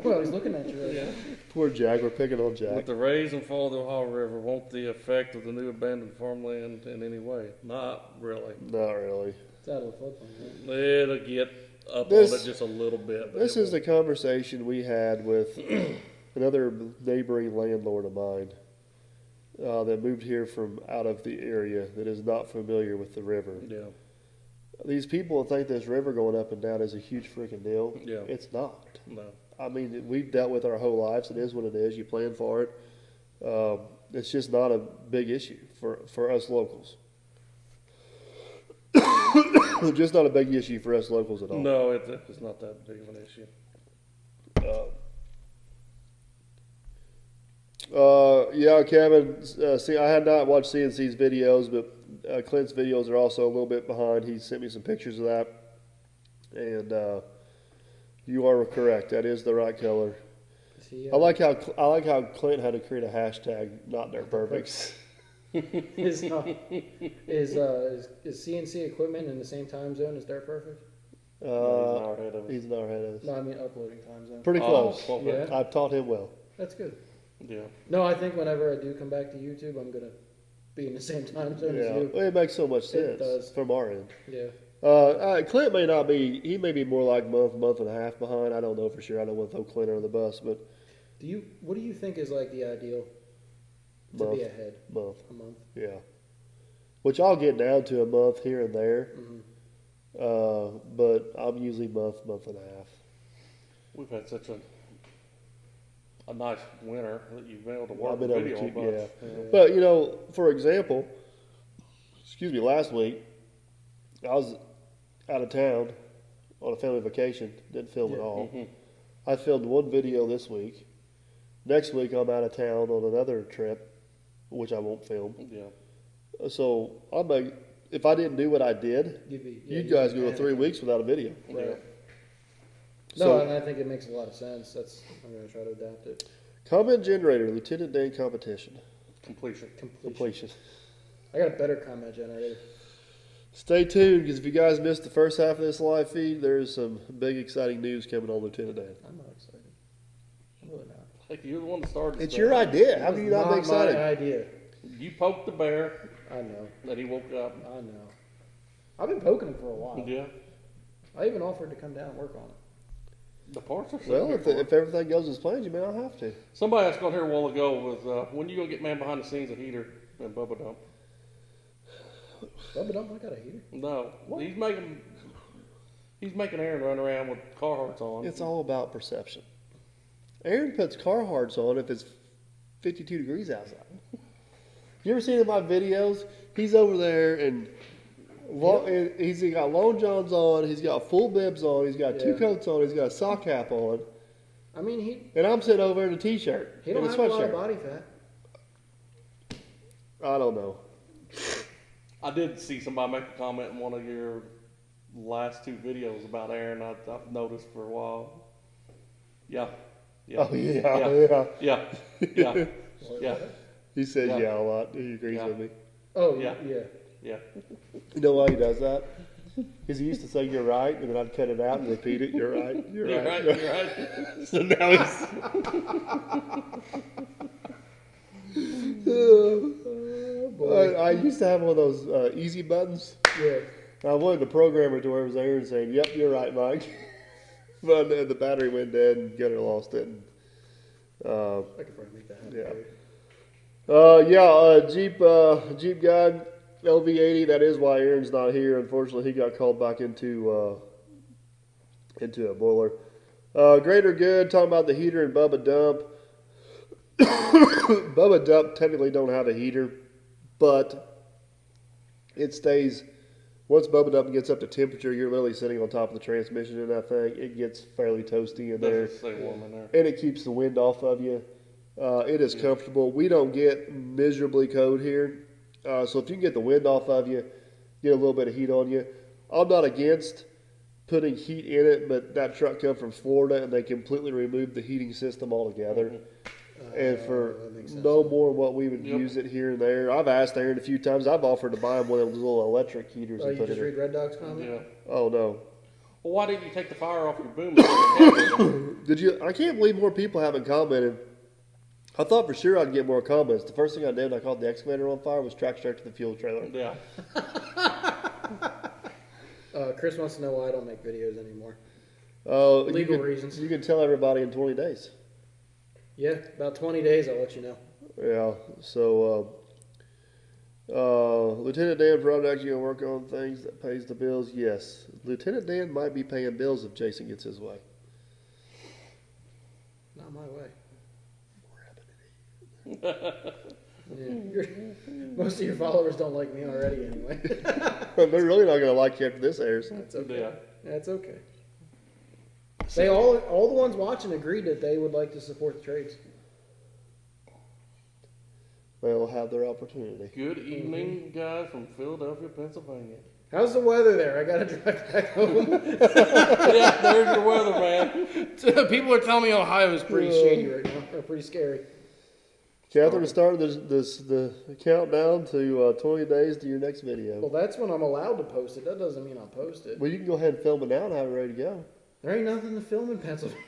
B: Well, he's looking at you right now.
A: Poor Jack. We're picking on
C: With
A: Jack.
C: the raise and fall of the Ohio River, won't the effect of the new abandoned farmland in any way? Not really.
A: Not really.
B: It's out of the floodplain, right?
C: It'll get up
A: This-
C: on it just a little bit. but
A: This
C: it
A: is the conversation we had with another neighboring landlord of mine that moved here from out of the area that is not familiar with the river.
C: won't. Yeah.
A: These people think this river going up and down is a huge freaking deal.
C: Yeah.
A: It's not.
C: No.
A: I mean, we've dealt with our whole lives. It is what it is. You plan for it. It's just not a big issue for us locals. Just not a big issue for us locals at all.
C: No, it's not that big of an issue.
A: Yeah, Kevin. See, I had not watched CNC's videos, but Clint's videos are also a little bit behind. He sent me some pictures of that, and you are correct. That is the right color.
B: Is he,
A: I like how Clint had to create a hashtag. Not their perfects.
B: is CNC equipment in the same time zone as Dirt Perfect?
C: He's an hour ahead of us.
A: He's an hour ahead of us.
B: No, I mean uploading time zone.
A: Pretty close.
C: Oh, okay.
B: Yeah.
A: I've taught him well.
B: That's good.
C: Yeah.
B: No, I think whenever I do come back to YouTube, I'm gonna be in the same time zone
A: Yeah,
B: as you.
A: well, it makes so much sense
B: does.
A: from our end.
B: Yeah.
A: Clint may not be. He may be more like month and a half behind. I don't know for sure. I don't want to throw Clint under the bus, but
B: What do you think is like the ideal to
A: month,
B: be ahead?
A: month,
B: A month.
A: yeah. Which I'll get down to a month here and there,
B: Mm-hmm.
A: but I'm usually month and a half.
C: We've had such a nice winter that you've been able to work
A: I've been
C: the
A: able
C: video
A: to,
C: a bunch.
A: yeah. But you know, for example, last week I was out of town on a family vacation. Didn't film at all.
C: Mhm.
A: I filmed one video this week. Next week I'm out of town on another trip, which I won't film.
C: Yeah.
A: So if I didn't do what I did, you guys go 3 weeks without a video.
B: Right.
C: Yeah.
B: No,
A: So-
B: and I think it makes a lot of sense. I'm gonna try to adapt it.
A: Comment generator, Lieutenant Dan competition,
C: Completion.
A: completion.
B: I got a better comment generator.
A: Stay tuned because if you guys missed the first half of this live feed, there's some big exciting news coming on Lieutenant Dan.
B: I'm not excited. I'm really not.
C: Hey, you're the one that started
A: It's
C: stuff.
A: your idea. How
B: It
A: can
B: was
A: you not be excited?
B: My idea.
C: You poked the bear,
B: I know.
C: and he woke up.
B: I know. I've been poking him for a while.
C: Yeah.
B: I even offered to come down and work on it.
C: The parts are
A: Well,
C: sitting here
A: if everything goes as planned, you may not have to.
C: Somebody asked on here a while ago was when you gonna get man behind the scenes of Heater and Bubba Dump?
B: Bubba Dump, I got a heater.
C: No, he's making Aaron run around with Carhartts on.
A: It's all about perception. Aaron puts Carhartts on if it's 52 degrees outside. You ever seen in my videos? He's over there and he's got long johns on. He's got full bibs on. He's got two
B: Yeah.
A: coats on. He's got a sock cap on.
B: I mean, he
A: And I'm sitting over in a t-shirt
B: he
A: and
B: don't
A: a
B: have a lot of
A: sweatshirt.
B: body fat.
A: I don't know.
C: I did see somebody make a comment in one of your last two videos about Aaron. I've noticed for a while. Yeah.
A: Oh yeah,
C: Yeah.
A: yeah.
C: Yeah. Yeah.
A: He says
C: Yeah.
A: yeah a lot. He agrees
C: Yeah.
A: with me.
B: Oh
C: Yeah.
B: yeah.
C: Yeah.
A: You know why he does that? Because he used to say "you're right," and then I'd cut it out and repeat it. You're right. You're
C: You're
A: right.
C: right. You're right.
A: So now he's. I used to have one of those easy buttons.
B: Yeah.
A: I wanted to program it to where it was Aaron saying, "Yep, you're right, Mike." But the battery went dead and Gunner lost it. And,
B: I could probably make that happen.
A: yeah. Jeep guide LV80. That is why Aaron's not here. Unfortunately, he got called back into a boiler. Great or good. Talking about the heater and Bubba Dump. Bubba Dump technically don't have a heater, but it stays. Once Bubba Dump gets up to temperature, you're literally sitting on top of the transmission in that thing. It gets fairly toasty in there,
C: Doesn't stay warm in there.
A: and it keeps the wind off of you. It is comfortable. We don't get miserably cold here, so if you can get the wind off of you, get a little bit of heat on you. I'm not against putting heat in it, but that truck come from Florida, and they completely removed the heating system altogether. And for
B: that makes sense.
A: no more what we would
C: Yep.
A: use it here and there. I've asked Aaron a few times. I've offered to buy him one of those little electric heaters
B: Oh,
A: and
B: you
A: put
B: just
A: it
B: read
A: in.
B: Red Dog's comment?
C: Yeah.
A: Oh no!
C: Well, why didn't you take the fire off your boom?
A: Did you? I can't believe more people haven't commented. I thought for sure I'd get more comments. The first thing I did when I caught the excavator on fire was track straight to the fuel trailer.
C: Yeah.
B: Chris wants to know why I don't make videos anymore.
A: Legal
B: reasons.
A: You can tell everybody in 20 days.
B: Yeah, about 20 days, I'll let you know.
A: Yeah. So, Lieutenant Dan probably actually gonna work on things that pays the bills. Yes, Lieutenant Dan might be paying bills if Jason gets his way.
B: Not my way. Yeah, most of your followers don't like me already anyway.
A: They're really not gonna like you after this airs.
B: That's okay.
C: Yeah.
B: That's okay. They all the ones watching agreed that they would like to support the trades.
A: They'll have their opportunity.
C: Good evening, guys from Philadelphia, Pennsylvania.
B: How's the weather there? I gotta drive back home.
C: Yeah, there's your weather, man.
B: People are telling me Ohio is pretty shady right now, or pretty scary.
A: Catherine started the countdown to 20 days to your next video.
B: Well, that's when I'm allowed to post it. That doesn't mean I'll post it.
A: Well, you can go ahead and film it now and have it ready to go.
B: There ain't nothing to film in Pennsylvania.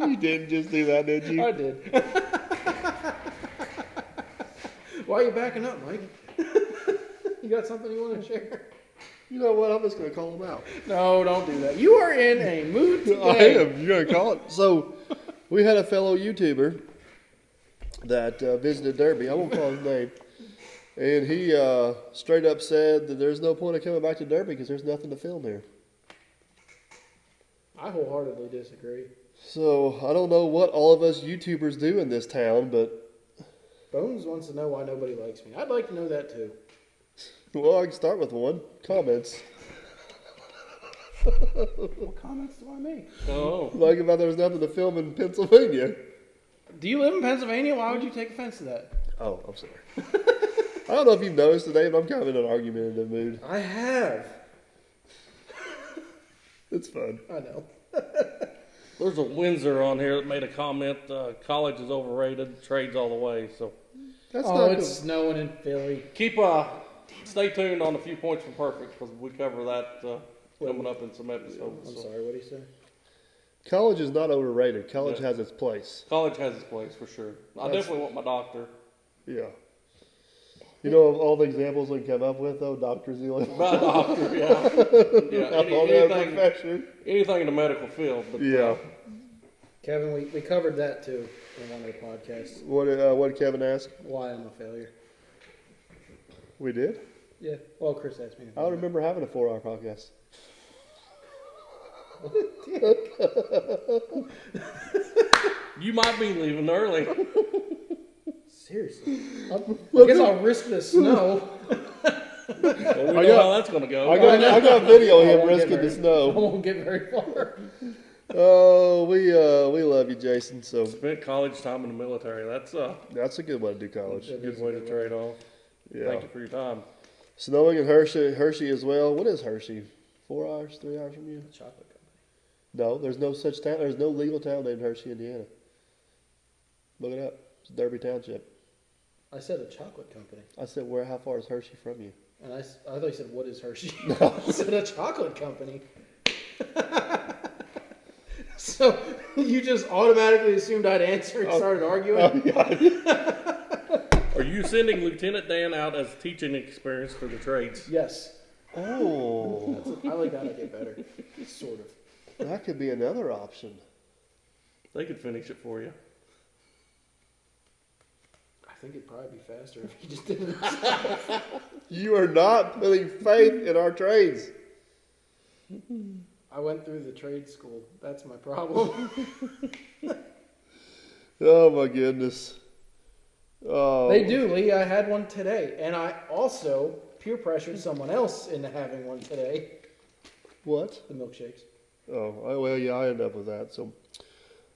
A: You didn't just do that, did you?
B: I did. Why are you backing up, Mike? You got something you want to share?
A: You know what? I'm just going to call them out.
B: No, don't do that. You are in a mood
A: I
B: today.
A: am. You're going to call it? So, we had a fellow YouTuber that visited Derby. I won't call his name. And he straight up said that there's no point of coming back to Derby because there's nothing to film here.
B: I wholeheartedly disagree.
A: So, I don't know what all of us YouTubers do in this town, but,
B: Bones wants to know why nobody likes me. I'd like to know that too.
A: well, I can start with one. Comments.
B: What comments do I make?
C: Oh.
A: Like about there's nothing to film in Pennsylvania.
B: Do you live in Pennsylvania? Why would you take offense to that?
A: Oh, I'm sorry. I don't know if you've noticed today, but I'm kind of in an argumentative mood.
B: I have.
A: It's fun.
B: I know.
C: There's a Windsor on here that made a comment, college is overrated, trades all the way. So
A: That's
B: Oh,
A: not
B: it's
A: good.
B: snowing in Philly.
C: stay tuned on a few points from Perfect because we cover that coming up in some episodes.
B: I'm
C: So.
B: sorry, what did he say?
A: College is not overrated. College
C: Yeah.
A: has its place.
C: College has its place for sure. I
A: That's-
C: definitely want my doctor.
A: Yeah. You know, of all the examples we come up with, though, doctor's the only one.
C: My doctor, yeah. Yeah,
A: Of all the other
C: anything,
A: profession.
C: anything in the medical field. But,
A: Yeah.
B: Kevin, we covered that too in one of the podcasts.
A: What did Kevin ask?
B: Why I'm a failure.
A: We did?
B: Yeah. Well, Chris asked me.
A: I don't remember having a 4-hour podcast.
C: You might be leaving early.
B: Seriously. I guess I'll risk the snow.
C: Well, we
A: I
C: know
A: got-
C: how that's going to go.
A: I got video of
B: I
A: him
B: won't get
A: risking the
B: very- I
A: snow.
B: won't get very far.
A: Oh, we love you, Jason. So
C: Spent college time in the military. That's a
A: that's a good way to do college.
C: good way to trade off.
A: Yeah.
C: Thank you for your time.
A: Snowing in Hershey as well. What is Hershey? 4 hours, 3 hours from you?
B: Chocolate company.
A: No, there's no such town. There's no legal town named Hershey, Indiana. Look it up. It's Derby Township.
B: I said a chocolate company.
A: I said, where? How far is Hershey from you?
B: And I thought you said, what is Hershey? I said a chocolate company. So you just automatically assumed I'd answer and started arguing?
C: Are you sending Lieutenant Dan out as teaching experience for the trades?
B: Yes.
A: Oh,
B: I like that idea better. Sort of.
A: That could be another option.
C: They could finish it for you.
B: I think it'd probably be faster if he just did it.
A: You are not putting faith in our trades.
B: I went through the trade school. That's my problem.
A: Oh my goodness. Oh.
B: They do, Lee. I had one today, and I also peer pressured someone else into having one today.
A: What?
B: The milkshakes.
A: Oh, well, yeah, I end up with that. So,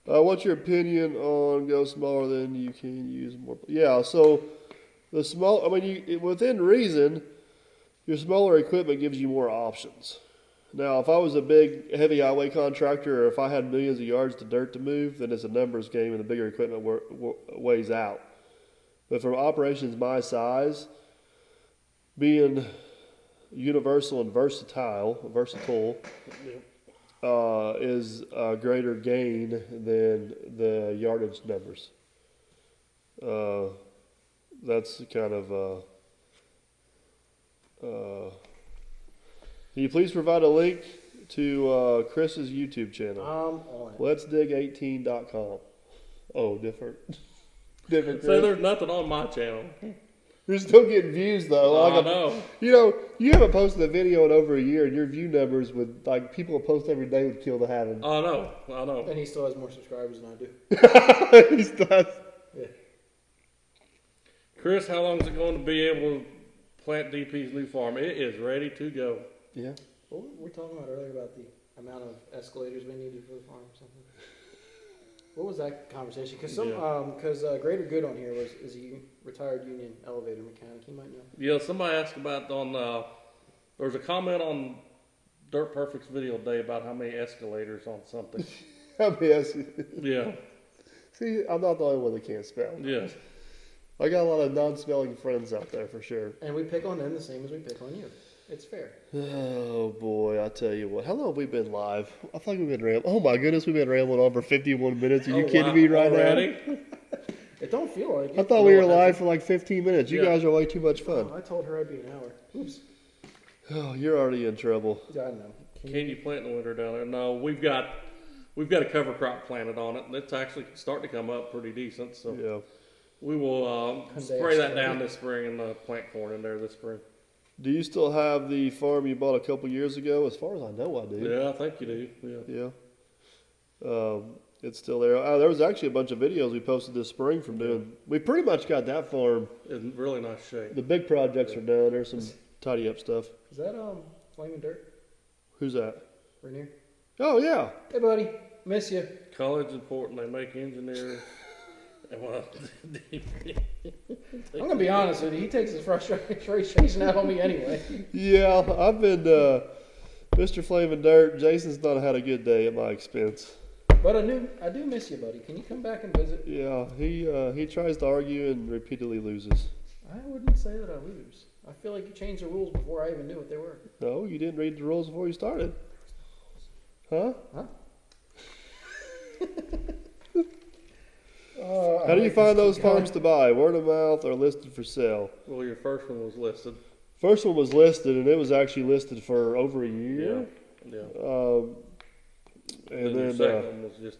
A: what's your opinion on go smaller than you can use more? Yeah, so the small, I mean, within reason, your smaller equipment gives you more options. Now, if I was a big, heavy highway contractor, or if I had millions of yards of dirt to move, then it's a numbers game, and the bigger equipment weighs out. But for operations my size, being universal and versatile is a greater gain than the yardage numbers. That's kind of. Can you please provide a link to Chris's YouTube channel?
B: On it.
A: Let'sDig18.com. Oh, different. Different.
C: So there's nothing on my channel.
A: You're still getting views though.
C: I know.
A: You know, you haven't posted a video in over a year, and your view numbers would, like, people post every day would kill to have him.
C: I know.
B: And he still has more subscribers than I do.
A: He still has.
B: Yeah.
C: Chris, how long is it going to be able to plant DP's new farm? It is ready to go.
A: Yeah.
B: What were we talking about earlier about the amount of escalators we needed for the farm or something? What was that conversation? Because Greater Good on here is a retired union elevator mechanic. He might know.
C: Yeah, somebody asked about on. There was a comment on Dirt Perfect's video today about how many escalators on something. Yeah.
A: See, I'm not the only one that can't spell.
C: Yeah.
A: I got a lot of non-spelling friends out there for sure.
B: And we pick on them the same as we pick on you. It's fair.
A: Oh boy, I tell you what. How long have we been live? I think we've been rambling. Oh my goodness, we've been rambling on for 51 minutes. Are you kidding me right
C: already?
A: now?
B: It don't feel like it.
A: I thought we were live for like 15 minutes. You guys are way too much fun.
B: Oh, I told her I'd be an hour. Oops.
A: Oh, you're already in trouble.
B: I don't know.
C: Can you plant in the winter down there? No, we've got a cover crop planted on it, and it's actually starting to come up pretty decent. So
A: Yeah.
C: we will spray that down this spring and plant corn in there this spring.
A: Do you still have the farm you bought a couple years ago? As far as I know, I do.
C: Yeah, I think you do. Yeah.
A: Yeah. It's still there. There was actually a bunch of videos we posted this spring from doing. We pretty much got that farm.
C: In really nice shape.
A: The big projects are done. There's some tidy up stuff.
B: Is that Flaming Dirt?
A: Who's that?
B: Rainier?
A: Oh, yeah.
B: Hey, buddy. Miss you.
C: College important. They make engineers. And well,
B: I'm going to be honest with you. He takes his frustration out on me anyway.
A: Yeah, I've been, Mr. Flaming Dirt. Jason's not had a good day at my expense.
B: But I do miss you, buddy. Can you come back and visit?
A: Yeah, he tries to argue and repeatedly loses.
B: I wouldn't say that I lose. I feel like you changed the rules before I even knew what they were.
A: No, you didn't read the rules before you started. Huh? How do you find those farms to buy? Word of mouth or listed for sale?
C: well, your first one was listed.
A: First one was listed, and it was actually listed for over a year.
C: Yeah.
A: And
C: Your
A: then
C: second one was just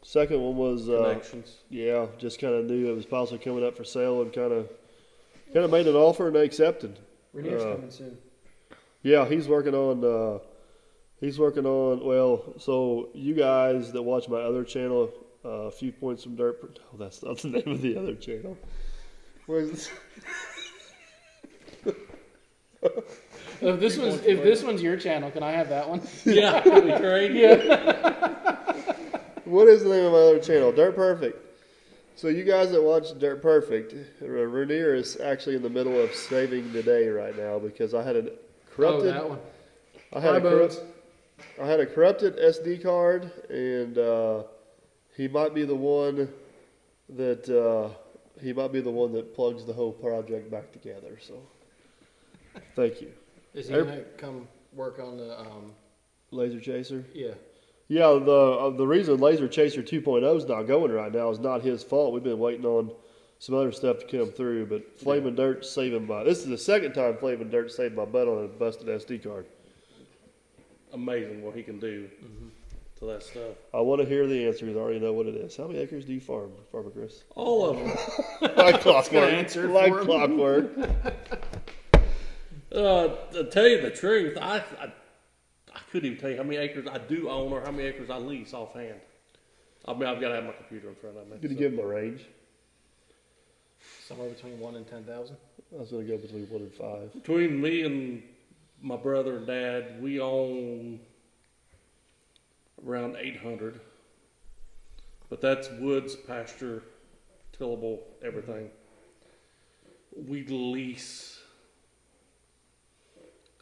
A: second one was
C: connections.
A: yeah, just kind of knew it was possibly coming up for sale, and kind of made an offer, and they accepted.
B: Rainier's coming soon.
A: Yeah, he's working on. Well, so you guys that watch my other channel, a few points from dirt. Oh, that's not the name of the other channel. Where's this?
B: If this one's your channel, can I have that one?
C: Yeah, that'd be great.
B: Yeah.
A: What is the name of my other channel? Dirt Perfect. So you guys that watch Dirt Perfect, Rainier is actually in the middle of saving the day right now because I had a corrupted.
B: Oh, that one.
A: I had a corrupted SD card, and he might be the one that plugs the whole project back together. So, thank you.
B: Is he gonna come work on the
A: Laser Chaser?
B: Yeah.
A: Yeah, the reason Laser Chaser 2.0 is not going right now is not his fault. We've been waiting on some other stuff to come through, but Flaming Dirt's saving this is the second time Flaming Dirt saved my butt on a busted SD card.
C: amazing what he can do to that stuff.
A: I want to hear the answer because I already know what it is. How many acres do you farm, Farmer Chris?
C: All of them.
A: Like clockwork.
B: answer
A: Like
B: for him.
A: clockwork.
C: To tell you the truth, I couldn't even tell you how many acres I do own or how many acres I lease offhand. I mean, I've got to have my computer in front of me.
A: Can you
C: so.
A: give him a range?
B: Somewhere between 1 and 10,000.
A: I was going to go between 1 and 5.
C: Between me and my brother and dad, we own around 800. But that's woods, pasture, tillable, everything. We lease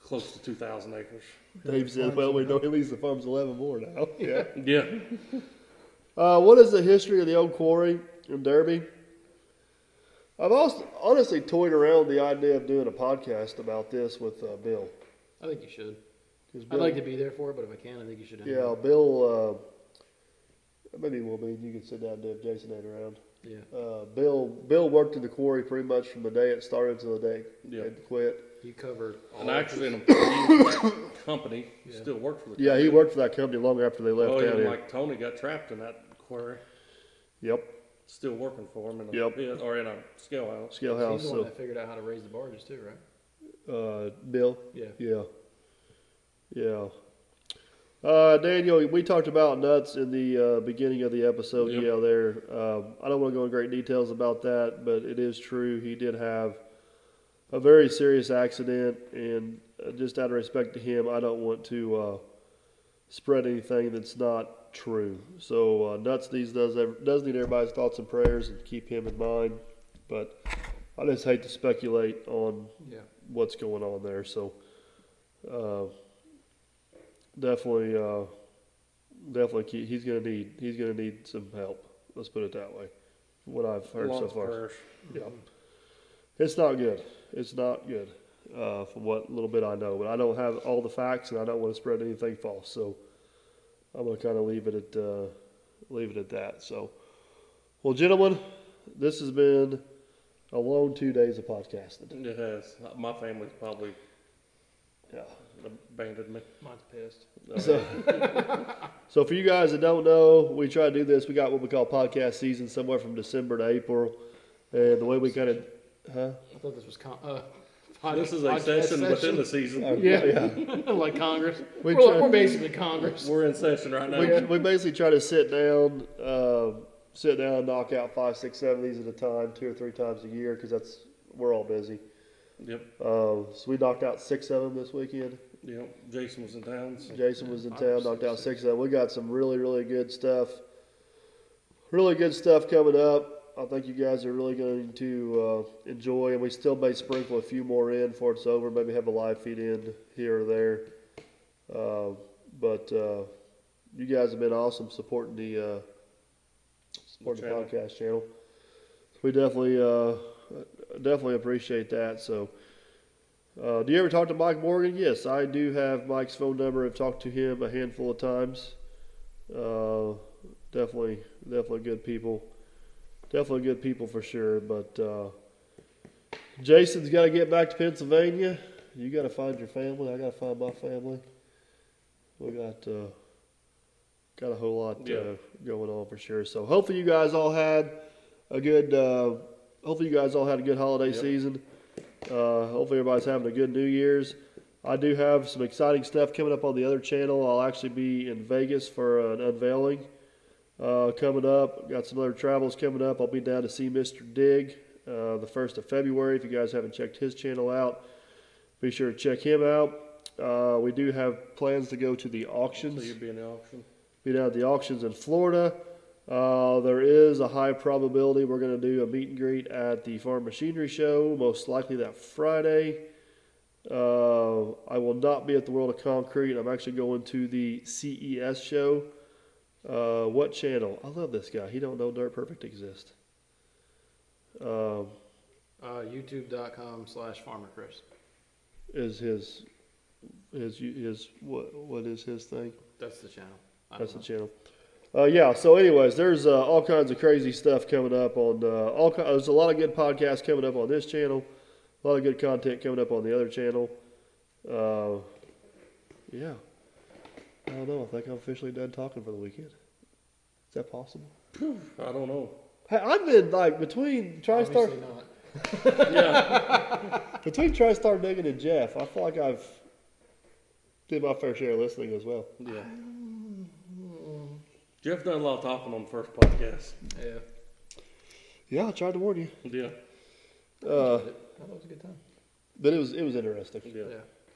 C: close to 2,000 acres.
A: Dave said, well, we know at least the farm's 11 more now. Yeah.
C: Yeah.
A: What is the history of the old quarry in Derby? I've also honestly toyed around with the idea of doing a podcast about this with Bill.
B: I think you should.
A: 'Cause
B: I'd
A: Bill,
B: like to be there for it, but if I can, I think you should.
A: yeah, Bill, maybe we'll be, you can sit down and do it if Jason ain't around.
B: Yeah.
A: Bill worked in the quarry pretty much from the day it started to the day
C: Yeah.
A: it quit.
B: You covered all
C: And
B: of
C: actually,
B: this.
C: an employee of that company
B: Yeah.
C: still works for the
A: Yeah,
C: company.
A: he worked for that company long after they left
C: Oh,
A: down
C: even
A: here.
C: like Tony got trapped in that quarry.
A: Yep,
C: Still working for him in a
A: Yep.
C: pit or in a scale house.
A: scale
B: He's
A: house.
B: the one
A: So,
B: that figured out how to raise the barges too, right?
A: Bill.
B: Yeah.
A: Yeah. Yeah. Daniel, we talked about nuts in the beginning of the episode.
C: Yep.
A: Yeah, there. I don't want to go in great details about that, but it is true. He did have a very serious accident, and just out of respect to him, I don't want to spread anything that's not true. So nuts does need everybody's thoughts and prayers, and keep him in mind. But I just hate to speculate on
B: Yeah.
A: what's going on there. So definitely he's gonna need some help. Let's put it that way. What I've heard so
C: Lots of
A: far,
C: prayers.
A: yeah, it's not good. It's not good from what little bit I know. But I don't have all the facts, and I don't want to spread anything false. So I'm gonna kind of leave it at that. So, well, gentlemen, this has been a long 2 days of podcasting.
C: It has. My family's probably
A: Yeah.
C: abandoned me.
B: Mine's pissed.
A: So for you guys that don't know, we try to do this. We got what we call podcast season, somewhere from December to April, and the way we kind of,
B: I thought this was
C: This is a session within the season.
A: yeah,
B: like Congress.
A: We
B: We're,
A: try-
B: we're basically Congress.
C: We're in session right now.
A: we basically try to sit down, knock out 5, 6, 7 of these at a time, 2 or 3 times a year, because we're all busy.
C: Yep.
A: So we knocked out 6 of them this weekend.
C: Yep. Jason was in town. So.
A: Jason was in town, knocked out 6 of them. We got some really, really good stuff. Really good stuff coming up. I think you guys are really going to enjoy, and we still may sprinkle a few more in before it's over. Maybe have a live feed in here or there. But you guys have been awesome supporting the
C: Channel.
A: podcast channel. We definitely appreciate that. So, do you ever talk to Mike Morgan? Yes, I do have Mike's phone number. I've talked to him a handful of times. Definitely good people. Definitely good people for sure. But Jason's got to get back to Pennsylvania. You got to find your family. I got to find my family. We got a whole lot going on for sure. So hopefully you guys all had a good holiday season. Hopefully everybody's having a good New Year's. I do have some exciting stuff coming up on the other channel. I'll actually be in Vegas for an unveiling coming up. Got some other travels coming up. I'll be down to see Mr. Dig the 1st of February. If you guys haven't checked his channel out, be sure to check him out. We do have plans to go to the auctions.
C: So you'll be in the auction.
A: Be down at the auctions in Florida. There is a high probability we're going to do a meet and greet at the Farm Machinery Show, most likely that Friday. I will not be at the World of Concrete. I'm actually going to the CES show. What channel? I love this guy. He don't know Dirt Perfect exists.
B: YouTube.com/FarmerChris.
A: Is his what is his thing?
B: That's the channel.
A: That's the channel. Yeah. So, anyways, there's all kinds of crazy stuff coming up on there's a lot of good podcasts coming up on this channel. A lot of good content coming up on the other channel. Yeah. I don't know. I think I'm officially done talking for the weekend. Is that possible?
C: I don't know.
A: Hey, I've been like between TriStar
B: Obviously not.
C: Yeah.
A: between TriStar Digging and Jeff. I feel like I've did my fair share of listening as well.
C: Yeah. Jeff done a lot of talking on the first podcast.
B: Yeah.
A: Yeah, I tried to warn you.
C: Yeah.
B: I thought it was a good time.
A: But it was interesting.
C: Yeah.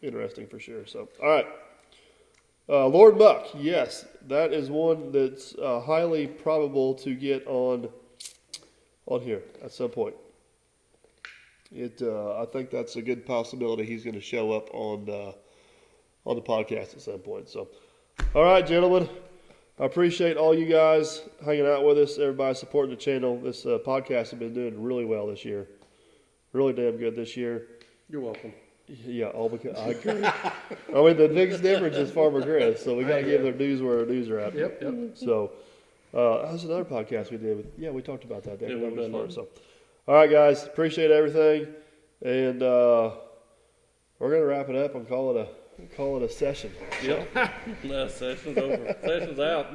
A: Interesting for sure. So, all right. Lord Buck, yes, that is one that's highly probable to get on here at some point. I think that's a good possibility. He's going to show up on the podcast at some point. So, all right, gentlemen, I appreciate all you guys hanging out with us. Everybody supporting the channel. This podcast has been doing really well this year. Really damn good this year.
C: You're welcome.
A: Yeah, all because I agree. I mean, the biggest difference is Farmer Chris, so we got to give their dues where our dues are at.
B: Yep.
A: So, that's another podcast we did. We talked about that.
C: Yeah, we've done that.
A: So, all right, guys, appreciate everything, and we're gonna wrap it up and call it a session.
C: Yep. Session's over. Session's out.